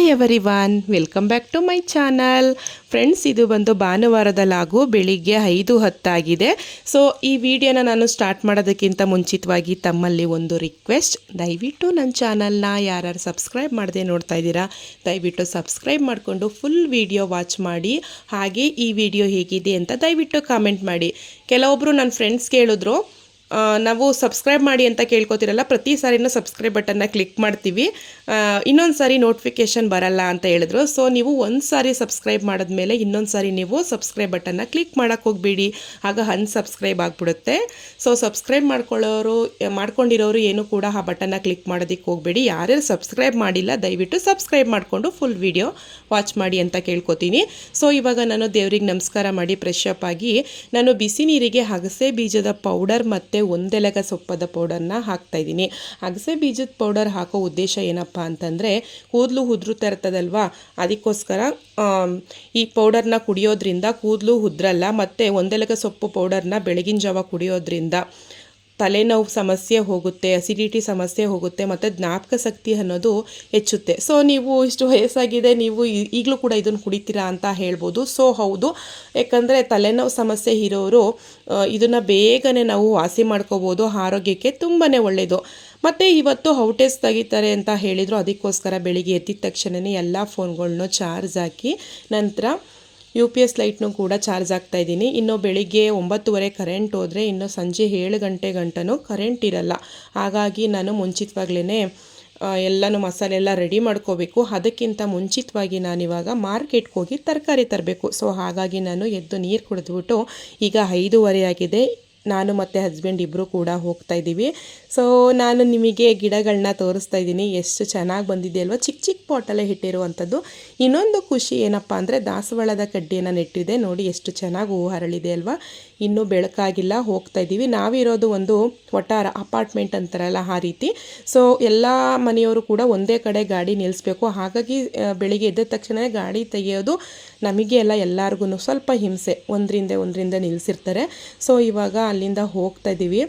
Hi everyone, welcome back to my channel. Friends, ಇದು ಬಂದು ಭಾನುವಾರದ ಲಾಗು. ಬೆಳಿಗ್ಗೆ 5:10 ಆಗಿದೆ. ಸೊ ಈ ವಿಡಿಯೋನ ನಾನು ಸ್ಟಾರ್ಟ್ ಮಾಡೋದಕ್ಕಿಂತ ಮುಂಚಿತವಾಗಿ ತಮ್ಮಲ್ಲಿ ಒಂದು ರಿಕ್ವೆಸ್ಟ್. ದಯವಿಟ್ಟು ನನ್ನ ಚಾನಲ್ನ ಯಾರು ಸಬ್ಸ್ಕ್ರೈಬ್ ಮಾಡದೆ ನೋಡ್ತಾ ಇದ್ದೀರಾ, ದಯವಿಟ್ಟು ಸಬ್ಸ್ಕ್ರೈಬ್ ಮಾಡಿಕೊಂಡು ಫುಲ್ ವಿಡಿಯೋ ವಾಚ್ ಮಾಡಿ. ಹಾಗೆ ಈ ವಿಡಿಯೋ ಹೇಗಿದೆ ಅಂತ ದಯವಿಟ್ಟು ಕಾಮೆಂಟ್ ಮಾಡಿ. ಕೆಲವೊಬ್ಬರು ನನ್ನ ಫ್ರೆಂಡ್ಸ್ ಕೇಳಿದ್ರು, ನಾವು ಸಬ್ಸ್ಕ್ರೈಬ್ ಮಾಡಿ ಅಂತ ಕೇಳ್ಕೊತಿರಲ್ಲ, ಪ್ರತಿ ಸಾರಿನೂ ಸಬ್ಸ್ಕ್ರೈಬ್ ಬಟನ್ನ ಕ್ಲಿಕ್ ಮಾಡ್ತೀವಿ, ಇನ್ನೊಂದು ಸಾರಿ ನೋಟಿಫಿಕೇಷನ್ ಬರಲ್ಲ ಅಂತ ಹೇಳಿದ್ರು. ಸೊ ನೀವು ಒಂದು ಸಾರಿ ಸಬ್ಸ್ಕ್ರೈಬ್ ಮಾಡಿದ್ಮೇಲೆ ಇನ್ನೊಂದು ಸಾರಿ ನೀವು ಸಬ್ಸ್ಕ್ರೈಬ್ ಬಟನ್ನ ಕ್ಲಿಕ್ ಮಾಡೋಕ್ಕೆ ಹೋಗಬೇಡಿ, ಆಗ ಅನ್ಸಬ್ಸ್ಕ್ರೈಬ್ ಆಗಿಬಿಡುತ್ತೆ. ಸೊ ಸಬ್ಸ್ಕ್ರೈಬ್ ಮಾಡ್ಕೊಂಡಿರೋರು ಏನು ಕೂಡ ಆ ಬಟನ್ನ ಕ್ಲಿಕ್ ಮಾಡೋದಕ್ಕೆ ಹೋಗಬೇಡಿ. ಯಾರ್ಯಾರು ಸಬ್ಸ್ಕ್ರೈಬ್ ಮಾಡಿಲ್ಲ ದಯವಿಟ್ಟು ಸಬ್ಸ್ಕ್ರೈಬ್ ಮಾಡಿಕೊಂಡು ಫುಲ್ ವಿಡಿಯೋ ವಾಚ್ ಮಾಡಿ ಅಂತ ಕೇಳ್ಕೊತೀನಿ. ಸೊ ಇವಾಗ ನಾನು ದೇವ್ರಿಗೆ ನಮಸ್ಕಾರ ಮಾಡಿ ಫ್ರೆಶ್ ಅಪ್ ಆಗಿ ನಾನು ಬಿಸಿ ನೀರಿಗೆ ಅಗಸೆ ಬೀಜದ ಪೌಡರ್ ಮತ್ತು ಒಂದೆಲಗ ಸೊಪ್ಪದ ಪೌಡರ್ನ ಹಾಕ್ತಾಯಿದ್ದೀನಿ. ಅಗಸೆ ಬೀಜದ ಪೌಡರ್ ಹಾಕೋ ಉದ್ದೇಶ ಏನಪ್ಪ ಅಂತಂದರೆ, ಕೂದಲು ಉದುರುತ್ತಾ ಇರ್ತದಲ್ವಾ, ಅದಕ್ಕೋಸ್ಕರ ಈ ಪೌಡರ್ನ ಕುಡಿಯೋದ್ರಿಂದ ಕೂದಲು ಉದ್ರಲ್ಲ. ಮತ್ತು ಒಂದೆಲಗ ಸೊಪ್ಪು ಪೌಡರ್ನ ಬೆಳಗಿನ ಜಾವ ಕುಡಿಯೋದ್ರಿಂದ ತಲೆನೋವು ಸಮಸ್ಯೆ ಹೋಗುತ್ತೆ, ಅಸಿಡಿಟಿ ಸಮಸ್ಯೆ ಹೋಗುತ್ತೆ, ಮತ್ತು ಜ್ಞಾಪಕ ಶಕ್ತಿ ಅನ್ನೋದು ಹೆಚ್ಚುತ್ತೆ. ಸೊ ನೀವು ಇಷ್ಟು ವಯಸ್ಸಾಗಿದೆ, ನೀವು ಈಗಲೂ ಕೂಡ ಇದನ್ನು ಕುಡಿತೀರಾ ಅಂತ ಹೇಳ್ಬೋದು. ಸೊ ಹೌದು, ಯಾಕಂದರೆ ತಲೆನೋವು ಸಮಸ್ಯೆ ಇರೋರು ಇದನ್ನು ಬೇಗನೆ ನಾವು ವಾಸಿ ಮಾಡ್ಕೋಬೋದು. ಆರೋಗ್ಯಕ್ಕೆ ತುಂಬಾ ಒಳ್ಳೆಯದು. ಮತ್ತು ಇವತ್ತು ಔಟೇಜ್ ತೆಗಿತಾರೆ ಅಂತ ಹೇಳಿದರು, ಅದಕ್ಕೋಸ್ಕರ ಬೆಳಿಗ್ಗೆ ಎದ್ದಿದ ತಕ್ಷಣವೇ ಎಲ್ಲ ಫೋನ್ಗಳನ್ನೂ ಚಾರ್ಜ್ ಹಾಕಿ ನಂತರ UPS ಲೈಟ್ನೂ ಕೂಡ ಚಾರ್ಜ್ ಆಗ್ತಾಯಿದ್ದೀನಿ. ಇನ್ನು ಬೆಳಿಗ್ಗೆ 9:30 ಕರೆಂಟ್ ಹೋದರೆ ಇನ್ನು ಸಂಜೆ 7 ಗಂಟೆ ಗಂಟನೂ ಕರೆಂಟ್ ಇರಲ್ಲ. ಹಾಗಾಗಿ ನಾನು ಮುಂಚಿತವಾಗ್ಲೇ ಎಲ್ಲನೂ ಮಸಾಲೆ ಎಲ್ಲ ರೆಡಿ ಮಾಡ್ಕೋಬೇಕು. ಅದಕ್ಕಿಂತ ಮುಂಚಿತವಾಗಿ ನಾನಿವಾಗ ಮಾರ್ಕೆಟ್ಗೆ ಹೋಗಿ ತರಕಾರಿ ತರಬೇಕು. ಸೊ ಹಾಗಾಗಿ ನಾನು ಎದ್ದು ನೀರು ಕುಡಿದ್ಬಿಟ್ಟು ಈಗ 5:30 ಆಗಿದೆ. ನಾನು ಮತ್ತು ಹಸ್ಬೆಂಡ್ ಇಬ್ಬರು ಕೂಡ ಹೋಗ್ತಾ ಇದ್ದೀವಿ. ಸೊ ನಾನು ನಿಮಗೆ ಗಿಡಗಳನ್ನ ತೋರಿಸ್ತಾ ಇದ್ದೀನಿ, ಎಷ್ಟು ಚೆನ್ನಾಗಿ ಬಂದಿದೆ ಅಲ್ವಾ, ಚಿಕ್ಕ ಚಿಕ್ಕ ಪಾಟಲ್ಲೇ ಇಟ್ಟಿರುವಂಥದ್ದು. ಇನ್ನೊಂದು ಖುಷಿ ಏನಪ್ಪ ಅಂದರೆ, ದಾಸವಾಳದ ಕಡ್ಡಿಯನ್ನು ನೆಟ್ಟಿದೆ ನೋಡಿ, ಎಷ್ಟು ಚೆನ್ನಾಗಿ ಹೂವು ಹರಳಿದೆ ಅಲ್ವಾ. ಇನ್ನೂ ಬೆಳಕಾಗಿಲ್ಲ, ಹೋಗ್ತಾ ಇದ್ದೀವಿ. ನಾವಿರೋದು ಒಂದು ಒಟ್ಟಾರ ಅಪಾರ್ಟ್ಮೆಂಟ್ ಅಂತಾರಲ್ಲ ಆ ರೀತಿ. ಸೊ ಎಲ್ಲ ಮನೆಯವರು ಕೂಡ ಒಂದೇ ಕಡೆ ಗಾಡಿ ನಿಲ್ಲಿಸ್ಬೇಕು. ಹಾಗಾಗಿ ಬೆಳಿಗ್ಗೆ ಎದ್ದ ತಕ್ಷಣ ಗಾಡಿ ತೆಗೆಯೋದು ನಮಗೆ ಎಲ್ಲರಿಗೂ ಸ್ವಲ್ಪ ಹಿಂಸೆ, ಒಂದರಿಂದ ನಿಲ್ಲಿಸಿರ್ತಾರೆ. ಸೊ ಇವಾಗ ಅಲ್ಲಿಂದ ಹೋಗ್ತಾ ಇದ್ದೀವಿ.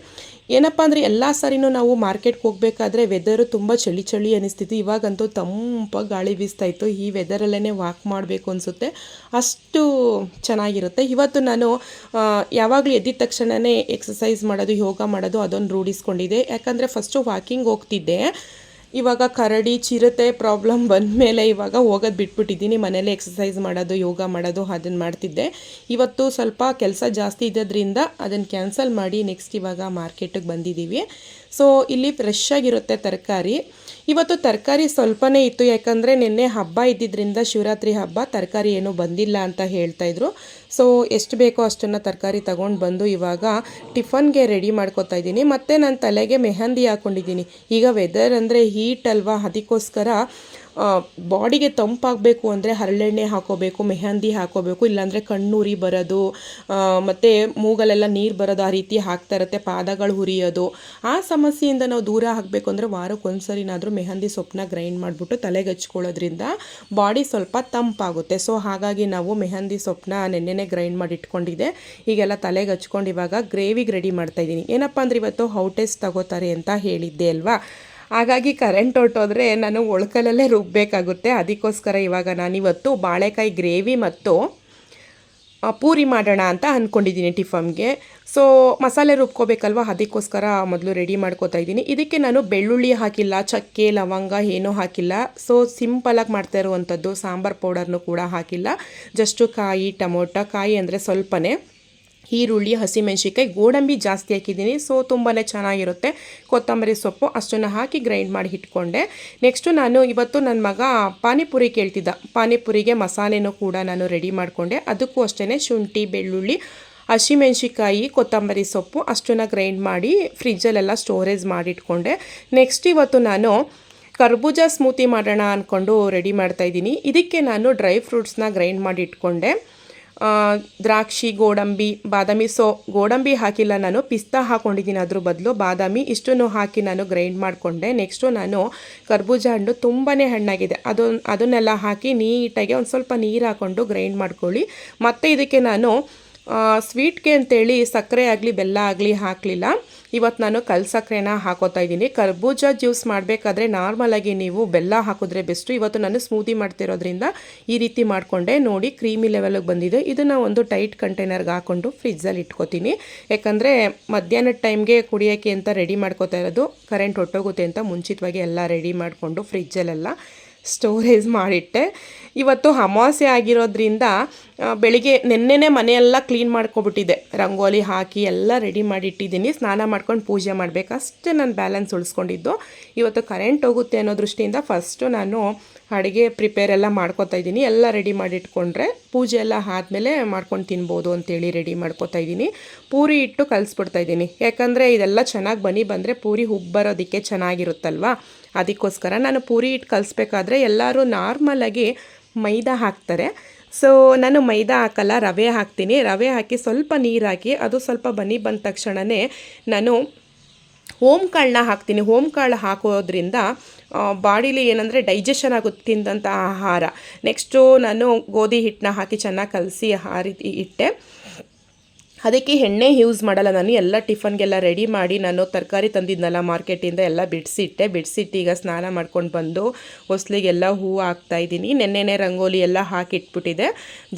ಏನಪ್ಪ ಅಂದರೆ, ಎಲ್ಲ ಸಾರಿನೂ ನಾವು ಮಾರ್ಕೆಟ್ಗೆ ಹೋಗಬೇಕಾದ್ರೆ ವೆದರು ತುಂಬ ಚಳಿ ಅನ್ನಿಸ್ತಿತ್ತು. ಇವಾಗಂತೂ ತಂಪಾಗಿ ಗಾಳಿ ಬೀಸ್ತಾಯಿತ್ತು. ಈ ವೆದರಲ್ಲೇ ವಾಕ್ ಮಾಡಬೇಕು ಅನಿಸುತ್ತೆ, ಅಷ್ಟು ಚೆನ್ನಾಗಿರುತ್ತೆ. ಇವತ್ತು ನಾನು ಯಾವಾಗಲೂ ಎದ್ದಿದ ತಕ್ಷಣವೇ ಎಕ್ಸಸೈಸ್ ಮಾಡೋದು, ಯೋಗ ಮಾಡೋದು ಅದೊಂದು ರೂಢಿಸ್ಕೊಂಡಿದ್ದೆ. ಯಾಕಂದರೆ ಫಸ್ಟು ವಾಕಿಂಗ್ ಹೋಗ್ತಿದ್ದೆ, ಇವಾಗ ಕರಡಿ ಚಿರತೆ ಪ್ರಾಬ್ಲಮ್ ಬಂದಮೇಲೆ ಇವಾಗ ಹೋಗೋದು ಬಿಟ್ಬಿಟ್ಟಿದ್ದೀನಿ. ಮನೇಲೆ ಎಕ್ಸಸೈಸ್ ಮಾಡೋದು, ಯೋಗ ಮಾಡೋದು ಅದನ್ನು ಮಾಡ್ತಿದ್ದೆ. ಇವತ್ತು ಸ್ವಲ್ಪ ಕೆಲಸ ಜಾಸ್ತಿ ಇದ್ದದ್ರಿಂದ ಅದನ್ನು ಕ್ಯಾನ್ಸಲ್ ಮಾಡಿ ನೆಕ್ಸ್ಟ್ ಇವಾಗ ಮಾರ್ಕೆಟಿಗೆ ಬಂದಿದ್ದೀವಿ. ಸೊ ಇಲ್ಲಿ ಫ್ರೆಶ್ ಆಗಿರುತ್ತೆ ತರಕಾರಿ. ಇವತ್ತು ತರಕಾರಿ ಸ್ವಲ್ಪನೇ ಇತ್ತು, ಯಾಕಂದರೆ ನಿನ್ನೆ ಹಬ್ಬ ಇದ್ದಿದ್ದರಿಂದ, ಶಿವರಾತ್ರಿ ಹಬ್ಬ, ತರಕಾರಿ ಏನೂ ಬಂದಿಲ್ಲ ಅಂತ ಹೇಳ್ತಾಯಿದ್ರು. ಸೊ ಎಷ್ಟು ಬೇಕೋ ಅಷ್ಟನ್ನು ತರಕಾರಿ ತೊಗೊಂಡು ಬಂದು ಇವಾಗ ಟಿಫನ್ಗೆ ರೆಡಿ ಮಾಡ್ಕೊತಾ ಇದ್ದೀನಿ. ಮತ್ತು ನಾನು ತಲೆಗೆ ಮೆಹಂದಿ ಹಾಕ್ಕೊಂಡಿದ್ದೀನಿ. ಈಗ ವೆದರ್ ಅಂದರೆ ಹೀಟ್ ಅಲ್ವಾ, ಅದಕ್ಕೋಸ್ಕರ ಬಾಡಿಗೆ ತಂಪಾಗಬೇಕು ಅಂದರೆ ಹರಳೆಣ್ಣೆ ಹಾಕೋಬೇಕು, ಮೆಹಂದಿ ಹಾಕೋಬೇಕು, ಇಲ್ಲಾಂದರೆ ಕಣ್ಣುರಿ ಬರೋದು ಮತ್ತು ಮೂಗಲೆಲ್ಲ ನೀರು ಬರೋದು ಆ ರೀತಿ ಆಗ್ತಾ ಇರುತ್ತೆ, ಪಾದಗಳು ಹುರಿಯೋದು. ಆ ಸಮಸ್ಯೆಯಿಂದ ನಾವು ದೂರ ಆಗಬೇಕು ಅಂದರೆ ವಾರಕ್ಕೊಂದ್ಸರಿನಾದರೂ ಮೆಹಂದಿ ಸೊಪ್ಪನ್ನ ಗ್ರೈಂಡ್ ಮಾಡಿಬಿಟ್ಟು ತಲೆಗೆ ಹಚ್ಕೊಳ್ಳೋದ್ರಿಂದ ಬಾಡಿ ಸ್ವಲ್ಪ ತಂಪಾಗುತ್ತೆ. ಸೊ ಹಾಗಾಗಿ ನಾವು ಮೆಹಂದಿ ಸೊಪ್ಪನ್ನ ನೆನ್ನೆನೇ ಗ್ರೈಂಡ್ ಮಾಡಿ ಇಟ್ಕೊಂಡಿದ್ದೆ. ಈಗೆಲ್ಲ ತಲೆಗೆ ಹಚ್ಕೊಂಡು ಇವಾಗ ಗ್ರೇವಿಗೆ ರೆಡಿ ಮಾಡ್ತಾಯಿದ್ದೀನಿ. ಏನಪ್ಪ ಅಂದರೆ, ಇವತ್ತು ಔಟೇಜ್ ತಗೋತಾರೆ ಅಂತ ಹೇಳಿದ್ದೆ ಅಲ್ವಾ, ಹಾಗಾಗಿ ಕರೆಂಟ್ ಹೊರಟೋದ್ರೆ ನಾನು ಒಳ್ಕಲಲ್ಲೇ ರುಬ್ಬಬೇಕಾಗುತ್ತೆ. ಅದಕ್ಕೋಸ್ಕರ ಇವಾಗ ನಾನಿವತ್ತು ಬಾಳೆಕಾಯಿ ಗ್ರೇವಿ ಮತ್ತು ಪೂರಿ ಮಾಡೋಣ ಅಂತ ಅಂದ್ಕೊಂಡಿದ್ದೀನಿ ಟಿಫನ್ಗೆ. ಸೊ ಮಸಾಲೆ ರುಬ್ಕೋಬೇಕಲ್ವ, ಅದಕ್ಕೋಸ್ಕರ ಮೊದಲು ರೆಡಿ ಮಾಡ್ಕೋತಾ ಇದ್ದೀನಿ. ಇದಕ್ಕೆ ನಾನು ಬೆಳ್ಳುಳ್ಳಿ ಹಾಕಿಲ್ಲ, ಚಕ್ಕೆ ಲವಂಗ ಏನೂ ಹಾಕಿಲ್ಲ. ಸೊ ಸಿಂಪಲಾಗಿ ಮಾಡ್ತಾ ಇರುವಂಥದ್ದು, ಸಾಂಬಾರು ಪೌಡರ್ನೂ ಕೂಡ ಹಾಕಿಲ್ಲ. ಜಸ್ಟು ಕಾಯಿ, ಟೊಮೊಟೊ, ಕಾಯಿ ಅಂದರೆ ಸ್ವಲ್ಪನೇ, ಈರುಳ್ಳಿ, ಹಸಿಮೆಣ್ಸಿಕಾಯಿ, ಗೋಡಂಬಿ ಜಾಸ್ತಿ ಹಾಕಿದ್ದೀನಿ. ಸೊ ತುಂಬಾ ಚೆನ್ನಾಗಿರುತ್ತೆ. ಕೊತ್ತಂಬರಿ ಸೊಪ್ಪು ಅಷ್ಟನ್ನು ಹಾಕಿ ಗ್ರೈಂಡ್ ಮಾಡಿ ಇಟ್ಕೊಂಡೆ. ನೆಕ್ಸ್ಟು ನಾನು ಇವತ್ತು ನನ್ನ ಮಗ ಪಾನಿಪುರಿ ಕೇಳ್ತಿದ್ದ, ಪಾನಿಪುರಿಗೆ ಮಸಾಲೆನೂ ಕೂಡ ನಾನು ರೆಡಿ ಮಾಡಿಕೊಂಡೆ. ಅದಕ್ಕೂ ಅಷ್ಟೇ ಶುಂಠಿ, ಬೆಳ್ಳುಳ್ಳಿ, ಹಸಿಮೆಣ್ಸಿಕಾಯಿ, ಕೊತ್ತಂಬರಿ ಸೊಪ್ಪು ಅಷ್ಟನ್ನು ಗ್ರೈಂಡ್ ಮಾಡಿ ಫ್ರಿಜ್ಜಲ್ಲೆಲ್ಲ ಸ್ಟೋರೇಜ್ ಮಾಡಿಟ್ಕೊಂಡೆ. ನೆಕ್ಸ್ಟ್ ಇವತ್ತು ನಾನು ಕರ್ಬೂಜ ಸ್ಮೂತಿ ಮಾಡೋಣ ಅಂದ್ಕೊಂಡು ರೆಡಿ ಮಾಡ್ತಾಯಿದ್ದೀನಿ. ಇದಕ್ಕೆ ನಾನು ಡ್ರೈ ಫ್ರೂಟ್ಸ್ನ ಗ್ರೈಂಡ್ ಮಾಡಿ ಇಟ್ಕೊಂಡೆ. ದ್ರಾಕ್ಷಿ, ಗೋಡಂಬಿ, ಬಾದಾಮಿ. ಸೊ ಗೋಡಂಬಿ ಹಾಕಿಲ್ಲ ನಾನು, ಪಿಸ್ತಾ ಹಾಕ್ಕೊಂಡಿದ್ದೀನಿ ಅದ್ರ ಬದಲು, ಬಾದಾಮಿ ಇಷ್ಟನ್ನು ಹಾಕಿ ನಾನು ಗ್ರೈಂಡ್ ಮಾಡಿಕೊಂಡೆ. ನೆಕ್ಸ್ಟು ನಾನು ಕರ್ಬೂಜ ಹಣ್ಣು ತುಂಬಾ ಹಣ್ಣಾಗಿದೆ, ಅದನ್ನೆಲ್ಲ ಹಾಕಿ ನೀಟಾಗಿ ಒಂದು ಸ್ವಲ್ಪ ನೀರು ಹಾಕ್ಕೊಂಡು ಗ್ರೈಂಡ್ ಮಾಡ್ಕೊಳ್ಳಿ. ಮತ್ತು ಇದಕ್ಕೆ ನಾನು ಸ್ವೀಟ್ಗೆ ಅಂತೇಳಿ ಸಕ್ಕರೆ ಆಗಲಿ ಬೆಲ್ಲ ಆಗಲಿ ಹಾಕಲಿಲ್ಲ. ಇವತ್ತು ನಾನು ಕಲ್ಸಕ್ಕರೆನ ಹಾಕೋತಾ ಇದ್ದೀನಿ. ಕರ್ಬೂಜ ಜ್ಯೂಸ್ ಮಾಡಬೇಕಾದ್ರೆ ನಾರ್ಮಲಾಗಿ ನೀವು ಬೆಲ್ಲ ಹಾಕಿದ್ರೆ ಬೆಸ್ಟು. ಇವತ್ತು ನಾನು ಸ್ಮೂದಿ ಮಾಡ್ತಿರೋದ್ರಿಂದ ಈ ರೀತಿ ಮಾಡಿಕೊಂಡೆ. ನೋಡಿ ಕ್ರೀಮಿ ಲೆವೆಲಿಗೆ ಬಂದಿದೆ. ಇದನ್ನು ಒಂದು ಟೈಟ್ ಕಂಟೈನರ್ಗೆ ಹಾಕ್ಕೊಂಡು ಫ್ರಿಜ್ಜಲ್ಲಿ ಇಟ್ಕೋತೀನಿ. ಯಾಕಂದರೆ ಮಧ್ಯಾಹ್ನದ ಟೈಮ್ಗೆ ಕುಡಿಯೋಕ್ಕೆ ಅಂತ ರೆಡಿ ಮಾಡ್ಕೋತಾ ಇರೋದು. ಕರೆಂಟ್ ಹೊಟ್ಟೋಗುತ್ತೆ ಅಂತ ಮುಂಚಿತವಾಗಿ ಎಲ್ಲ ರೆಡಿ ಮಾಡಿಕೊಂಡು ಫ್ರಿಜ್ಜಲ್ಲೆಲ್ಲ ಸ್ಟೋರೇಜ್ ಮಾಡಿಟ್ಟೆ. ಇವತ್ತು ಅಮಾವಾಸ್ಯೆ ಆಗಿರೋದ್ರಿಂದ ಬೆಳಿಗ್ಗೆ ನೆನ್ನೆನೇ ಮನೆಯೆಲ್ಲ ಕ್ಲೀನ್ ಮಾಡ್ಕೊಬಿಟ್ಟಿದ್ದೆ. ರಂಗೋಲಿ ಹಾಕಿ ಎಲ್ಲ ರೆಡಿ ಮಾಡಿ ಇಟ್ಟಿದ್ದೀನಿ. ಸ್ನಾನ ಮಾಡ್ಕೊಂಡು ಪೂಜೆ ಮಾಡಬೇಕು, ಅಷ್ಟೇ ನಾನು ಬ್ಯಾಲೆನ್ಸ್ ಉಳಿಸ್ಕೊಂಡಿದ್ದು. ಇವತ್ತು ಕರೆಂಟ್ ಹೋಗುತ್ತೆ ಅನ್ನೋ ದೃಷ್ಟಿಯಿಂದ ಫಸ್ಟು ನಾನು ಅಡುಗೆ ಪ್ರಿಪೇರ್ ಎಲ್ಲ ಮಾಡ್ಕೊತಾ ಇದ್ದೀನಿ. ಎಲ್ಲ ರೆಡಿ ಮಾಡಿ ಇಟ್ಕೊಂಡ್ರೆ ಪೂಜೆ ಎಲ್ಲ ಆದಮೇಲೆ ಮಾಡ್ಕೊಂಡು ತಿನ್ಬೋದು ಅಂತೇಳಿ ರೆಡಿ ಮಾಡ್ಕೊತಾ ಇದ್ದೀನಿ. ಪೂರಿ ಇಟ್ಟು ಕಲಿಸ್ಬಿಡ್ತಾ ಇದ್ದೀನಿ. ಯಾಕಂದರೆ ಇದೆಲ್ಲ ಚೆನ್ನಾಗಿ ಬಂದರೆ ಪೂರಿ ಬರೋದಕ್ಕೆ ಚೆನ್ನಾಗಿರುತ್ತಲ್ವ. ಅದಕ್ಕೋಸ್ಕರ ನಾನು ಪೂರಿ ಇಟ್ಟು ಕಲಿಸ್ಬೇಕಾದ್ರೆ ಎಲ್ಲರೂ ನಾರ್ಮಲಾಗಿ ಮೈದಾ ಹಾಕ್ತಾರೆ. ಸೊ ನಾನು ಮೈದಾ ಹಾಕಲ್ಲ, ರವೆ ಹಾಕ್ತೀನಿ. ರವೆ ಹಾಕಿ ಸ್ವಲ್ಪ ನೀರು ಹಾಕಿ ಅದು ಸ್ವಲ್ಪ ಬಂದ ತಕ್ಷಣವೇ ನಾನು ಓಂಕಾಳನ್ನ ಹಾಕ್ತೀನಿ. ಓಂಕಾಳು ಹಾಕೋದ್ರಿಂದ ಬಾಡಿಲಿ ಏನಂದರೆ ಡೈಜೆಷನ್ ಆಗುತ್ತೆ ತಿಂದಂಥ ಆಹಾರ. ನೆಕ್ಸ್ಟು ನಾನು ಗೋಧಿ ಹಿಟ್ಟನ್ನ ಹಾಕಿ ಚೆನ್ನಾಗಿ ಕಲಸಿ ಆ ರೀತಿ ಇಟ್ಟೆ. ಅದಕ್ಕೆ ಎಣ್ಣೆ ಯೂಸ್ ಮಾಡಲ್ಲ ನಾನು. ಎಲ್ಲ ಟಿಫನ್ಗೆಲ್ಲ ರೆಡಿ ಮಾಡಿ ನಾನು ತರಕಾರಿ ತಂದಿದ್ನಲ್ಲ ಮಾರ್ಕೆಟಿಂದ ಎಲ್ಲ ಬಿಡಿಸಿಟ್ಟು ಈಗ ಸ್ನಾನ ಮಾಡ್ಕೊಂಡು ಬಂದು ಹೊಸ್ಲಿಗೆಲ್ಲ ಹೂವು ಹಾಕ್ತಾಯಿದ್ದೀನಿ. ನೆನ್ನೆನೇ ರಂಗೋಲಿ ಎಲ್ಲ ಹಾಕಿಟ್ಬಿಟ್ಟಿದೆ.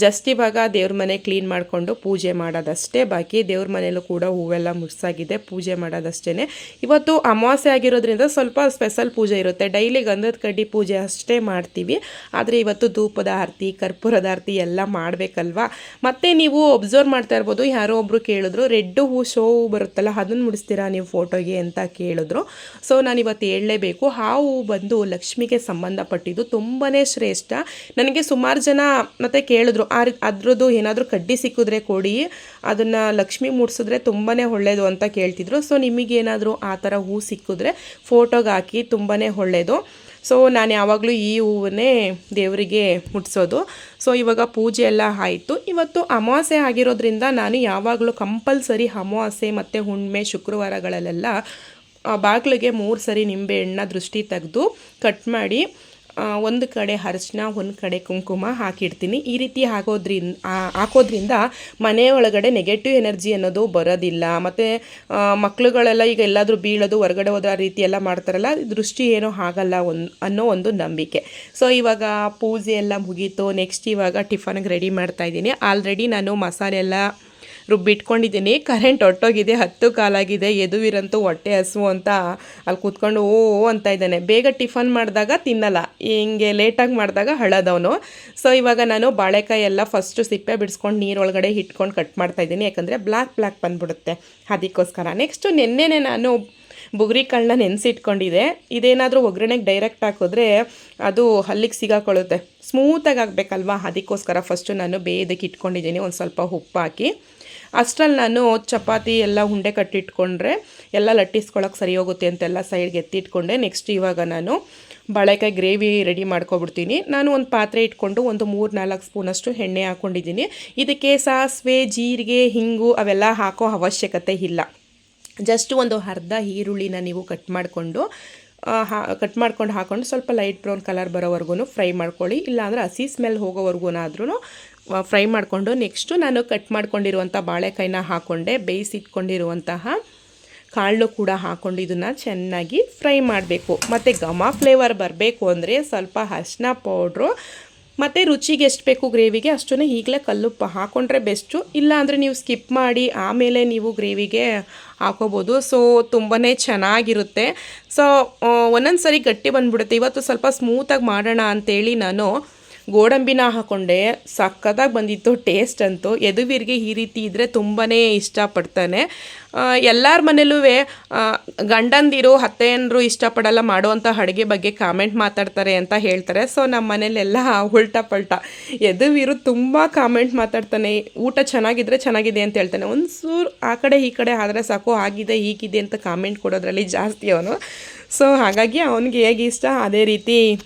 ಜಸ್ಟ್ ಇವಾಗ ದೇವ್ರ ಮನೆ ಕ್ಲೀನ್ ಮಾಡಿಕೊಂಡು ಪೂಜೆ ಮಾಡೋದಷ್ಟೇ ಬಾಕಿ. ದೇವ್ರ ಮನೇಲೂ ಕೂಡ ಹೂವೆಲ್ಲ ಮುಡ್ಸಾಗಿದೆ, ಪೂಜೆ ಮಾಡೋದಷ್ಟೇ. ಇವತ್ತು ಅಮಾವಾಸ್ಯೆ ಆಗಿರೋದ್ರಿಂದ ಸ್ವಲ್ಪ ಸ್ಪೆಷಲ್ ಪೂಜೆ ಇರುತ್ತೆ. ಡೈಲಿ ಗಂಧದ ಕಡ್ಡಿ ಪೂಜೆ ಅಷ್ಟೇ ಮಾಡ್ತೀವಿ. ಆದರೆ ಇವತ್ತು ಧೂಪದ ಆರತಿ, ಕರ್ಪೂರದ ಆರತಿ ಎಲ್ಲ ಮಾಡಬೇಕಲ್ವಾ. ಮತ್ತು ನೀವು ಒಬ್ಸರ್ವ್ ಮಾಡ್ತಾ ಇರ್ಬೋದು, ಯಾರೋ ಒಬ್ಬರು ಕೇಳಿದ್ರು ರೆಡ್ ಹೂ ಶೋ ಬರುತ್ತಲ್ಲ ಅದನ್ನು ಮುಡಿಸ್ತೀರಾ ನೀವು ಫೋಟೋಗೆ ಅಂತ ಕೇಳಿದ್ರು. ಸೊ ನಾನು ಇವತ್ತು ಹೇಳಲೇಬೇಕು, ಆ ಹೂ ಬಂದು ಲಕ್ಷ್ಮಿಗೆ ಸಂಬಂಧಪಟ್ಟಿದ್ದು, ತುಂಬಾ ಶ್ರೇಷ್ಠ. ನನಗೆ ಸುಮಾರು ಜನ ಮತ್ತೆ ಕೇಳಿದ್ರು ಅದ್ರದ್ದು ಏನಾದರೂ ಕಡ್ಡಿ ಸಿಕ್ಕಿದ್ರೆ ಕೊಡಿ, ಅದನ್ನು ಲಕ್ಷ್ಮಿ ಮುಡಿಸಿದ್ರೆ ತುಂಬಾ ಒಳ್ಳೆಯದು ಅಂತ ಕೇಳ್ತಿದ್ರು. ಸೊ ನಿಮಗೇನಾದರೂ ಆ ಥರ ಹೂ ಸಿಕ್ಕಿದ್ರೆ ಫೋಟೋಗೆ ಹಾಕಿ, ತುಂಬಾ ಒಳ್ಳೆಯದು. ಸೊ ನಾನು ಯಾವಾಗಲೂ ಈ ಹೂವನ್ನೇ ದೇವರಿಗೆ ಮುಟ್ಸೋದು. ಸೊ ಇವಾಗ ಪೂಜೆ ಎಲ್ಲ ಆಯಿತು. ಇವತ್ತು ಅಮಾವಾಸ್ಯೆ ಆಗಿರೋದ್ರಿಂದ ನಾನು ಯಾವಾಗಲೂ ಕಂಪಲ್ಸರಿ ಅಮಾವಾಸ್ಯೆ ಮತ್ತು ಹುಣ್ಣಿಮೆ ಶುಕ್ರವಾರಗಳಲ್ಲೆಲ್ಲ ಬಾಗಿಲಿಗೆ 3 ಸರಿ ನಿಂಬೆಹಣ್ಣ ದೃಷ್ಟಿ ತೆಗೆದು ಕಟ್ ಮಾಡಿ ಒಂದು ಕಡೆ ಅರಿಶಿನ, ಒಂದು ಕಡೆ ಕುಂಕುಮ ಹಾಕಿಡ್ತೀನಿ. ಈ ರೀತಿ ಹಾಕೋದ್ರಿಂದ ಮನೆಯೊಳಗಡೆ ನೆಗೆಟಿವ್ ಎನರ್ಜಿ ಅನ್ನೋದು ಬರೋದಿಲ್ಲ. ಮತ್ತು ಮಕ್ಕಳುಗಳೆಲ್ಲ ಈಗ ಎಲ್ಲಾದರೂ ಬೀಳೋದು, ಹೊರಗಡೆ ಹೋದ ರೀತಿ ಎಲ್ಲ ಮಾಡ್ತಾರಲ್ಲ, ದೃಷ್ಟಿ ಏನೋ ಆಗಲ್ಲ ಅನ್ನೋ ಒಂದು ನಂಬಿಕೆ. ಸೊ ಇವಾಗ ಪೂಜೆ ಎಲ್ಲ ಮುಗೀತು. ನೆಕ್ಸ್ಟ್ ಇವಾಗ ಟಿಫನ್ಗೆ ರೆಡಿ ಮಾಡ್ತಾಯಿದ್ದೀನಿ. ಆಲ್ರೆಡಿ ನಾನು ಮಸಾಲೆ ಎಲ್ಲ ರುಬ್ಬಿಟ್ಕೊಂಡಿದ್ದೀನಿ. ಕರೆಂಟ್ ಹೊಟ್ಟೋಗಿದೆ, 10 ಕಾಲಾಗಿದೆ. ಯದುವೀರಂತೂ ಹೊಟ್ಟೆ ಹಸು ಅಂತ ಅಲ್ಲಿ ಕೂತ್ಕೊಂಡು ಓ ಅಂತ ಇದ್ದಾನೆ. ಬೇಗ ಟಿಫನ್ ಮಾಡಿದಾಗ ತಿನ್ನಲ್ಲ, ಹಿಂಗೆ ಲೇಟಾಗಿ ಮಾಡಿದಾಗ ಹಳದವನು. ಸೊ ಇವಾಗ ನಾನು ಬಾಳೆಕಾಯಿ ಎಲ್ಲ ಫಸ್ಟು ಸಿಪ್ಪೆ ಬಿಡಿಸ್ಕೊಂಡು ನೀರೊಳಗಡೆ ಇಟ್ಕೊಂಡು ಕಟ್ ಮಾಡ್ತಾಯಿದ್ದೀನಿ. ಯಾಕಂದರೆ ಬ್ಲ್ಯಾಕ್ ಬಂದುಬಿಡುತ್ತೆ, ಅದಕ್ಕೋಸ್ಕರ. ನೆಕ್ಸ್ಟು ನೆನ್ನೆನೇ ನಾನು ಬುಗುರಿ ಕಾಳನ್ನ ನೆನೆಸಿಟ್ಕೊಂಡಿದ್ದೆ. ಇದೇನಾದರೂ ಒಗ್ಗರಣೆಗೆ ಡೈರೆಕ್ಟ್ ಹಾಕಿದ್ರೆ ಅದು ಹಲ್ಲಿಗೆ ಸಿಗಾಕೊಳ್ಳುತ್ತೆ, ಸ್ಮೂತಾಗಿ ಆಗಬೇಕಲ್ವ. ಅದಕ್ಕೋಸ್ಕರ ಫಸ್ಟು ನಾನು ಬೇಯೋದಕ್ಕೆ ಇಟ್ಕೊಂಡಿದ್ದೀನಿ, ಒಂದು ಸ್ವಲ್ಪ ಉಪ್ಪು ಹಾಕಿ. ಅಷ್ಟರಲ್ಲಿ ನಾನು ಚಪಾತಿ ಎಲ್ಲ ಉಂಡೆ ಕಟ್ಟಿಟ್ಕೊಂಡ್ರೆ ಎಲ್ಲ ಲಟ್ಟಿಸ್ಕೊಳ್ಳೋಕೆ ಸರಿ ಹೋಗುತ್ತೆ ಅಂತೆಲ್ಲ ಸೈಡ್ಗೆ ಎತ್ತಿಟ್ಕೊಂಡೆ. ನೆಕ್ಸ್ಟ್ ಇವಾಗ ನಾನು ಬಾಳೆಕಾಯಿ ಗ್ರೇವಿ ರೆಡಿ ಮಾಡ್ಕೊಬಿಡ್ತೀನಿ. ನಾನು ಒಂದು ಪಾತ್ರೆ ಇಟ್ಕೊಂಡು ಒಂದು 3-4 ಸ್ಪೂನಷ್ಟು ಎಣ್ಣೆ ಹಾಕ್ಕೊಂಡಿದ್ದೀನಿ. ಇದಕ್ಕೆ ಸಾಸಿವೆ, ಜೀರಿಗೆ, ಹಿಂಗು ಅವೆಲ್ಲ ಹಾಕೋ ಅವಶ್ಯಕತೆ ಇಲ್ಲ. ಜಸ್ಟ್ ಒಂದು ಅರ್ಧ ಈರುಳ್ಳಿನ ನೀವು ಕಟ್ ಮಾಡ್ಕೊಂಡು ಹಾಕ್ಕೊಂಡು ಸ್ವಲ್ಪ ಲೈಟ್ ಬ್ರೌನ್ ಕಲರ್ ಬರೋವರೆಗೂ ಫ್ರೈ ಮಾಡ್ಕೊಳ್ಳಿ. ಇಲ್ಲಾಂದರೆ ಹಸಿ ಸ್ಮೆಲ್ ಹೋಗೋವರೆಗೂನಾದ್ರೂ ಫ್ರೈ ಮಾಡಿಕೊಂಡು ನೆಕ್ಸ್ಟು ನಾನು ಕಟ್ ಮಾಡ್ಕೊಂಡಿರುವಂಥ ಬಾಳೆಕಾಯಿನ ಹಾಕ್ಕೊಂಡೆ. ಬೇಯಿಸಿಟ್ಕೊಂಡಿರುವಂತಹ ಕಾಳು ಕೂಡ ಹಾಕ್ಕೊಂಡು ಇದನ್ನು ಚೆನ್ನಾಗಿ ಫ್ರೈ ಮಾಡಬೇಕು. ಮತ್ತು ಘಮ ಫ್ಲೇವರ್ ಬರಬೇಕು ಅಂದರೆ ಸ್ವಲ್ಪ ಅರಿಶಿನ ಪೌಡ್ರು ಮತ್ತು ರುಚಿಗೆ ಎಷ್ಟು ಬೇಕು ಗ್ರೇವಿಗೆ ಅಷ್ಟನ್ನು ಈಗಲೇ ಕಲ್ಲುಪ್ಪು ಹಾಕ್ಕೊಂಡ್ರೆ ಬೆಸ್ಟು. ಇಲ್ಲ ಅಂದರೆ ನೀವು ಸ್ಕಿಪ್ ಮಾಡಿ ಆಮೇಲೆ ನೀವು ಗ್ರೇವಿಗೆ ಹಾಕೋಬೋದು. ಸೊ ತುಂಬಾ ಚೆನ್ನಾಗಿರುತ್ತೆ. ಸೊ ಒಂದೊಂದು ಸರಿ ಗಟ್ಟಿ ಬಂದುಬಿಡುತ್ತೆ. ಇವತ್ತು ಸ್ವಲ್ಪ ಸ್ಮೂತಾಗಿ ಮಾಡೋಣ ಅಂಥೇಳಿ ನಾನು ಗೋಡಂಬಿನ ಹಾಕ್ಕೊಂಡೆ. ಸಕ್ಕತ್ತಾಗಿ ಬಂದಿತ್ತು ಟೇಸ್ಟ್ ಅಂತೂ. ಯದುವೀರ್ಗೆ ಈ ರೀತಿ ಇದ್ದರೆ ತುಂಬಾ ಇಷ್ಟಪಡ್ತಾನೆ. ಎಲ್ಲರ ಮನೇಲೂ ಗಂಡಂದಿರು ಅತ್ತೆಯಂದರು ಇಷ್ಟಪಡಲ್ಲ ಮಾಡುವಂಥ ಅಡುಗೆ ಬಗ್ಗೆ ಕಾಮೆಂಟ್ ಮಾತಾಡ್ತಾರೆ ಅಂತ ಹೇಳ್ತಾರೆ. ಸೊ ನಮ್ಮ ಮನೇಲೆಲ್ಲ ಉಲ್ಟಾ ಪಲ್ಟಾ. ಯದುವೀರು ತುಂಬ ಕಾಮೆಂಟ್ ಮಾತಾಡ್ತಾನೆ. ಊಟ ಚೆನ್ನಾಗಿದ್ರೆ ಚೆನ್ನಾಗಿದೆ ಅಂತ ಹೇಳ್ತಾನೆ. ಒಂದು ಸೂರು ಆ ಕಡೆ ಈ ಕಡೆ ಆದರೆ ಸಾಕು, ಆಗಿದೆ ಹೀಗಿದೆ ಅಂತ ಕಾಮೆಂಟ್ ಕೊಡೋದ್ರಲ್ಲಿ ಜಾಸ್ತಿ ಅವನು. ಸೊ ಹಾಗಾಗಿ ಅವನಿಗೆ ಹೇಗೆ ಇಷ್ಟ ಅದೇ ರೀತಿ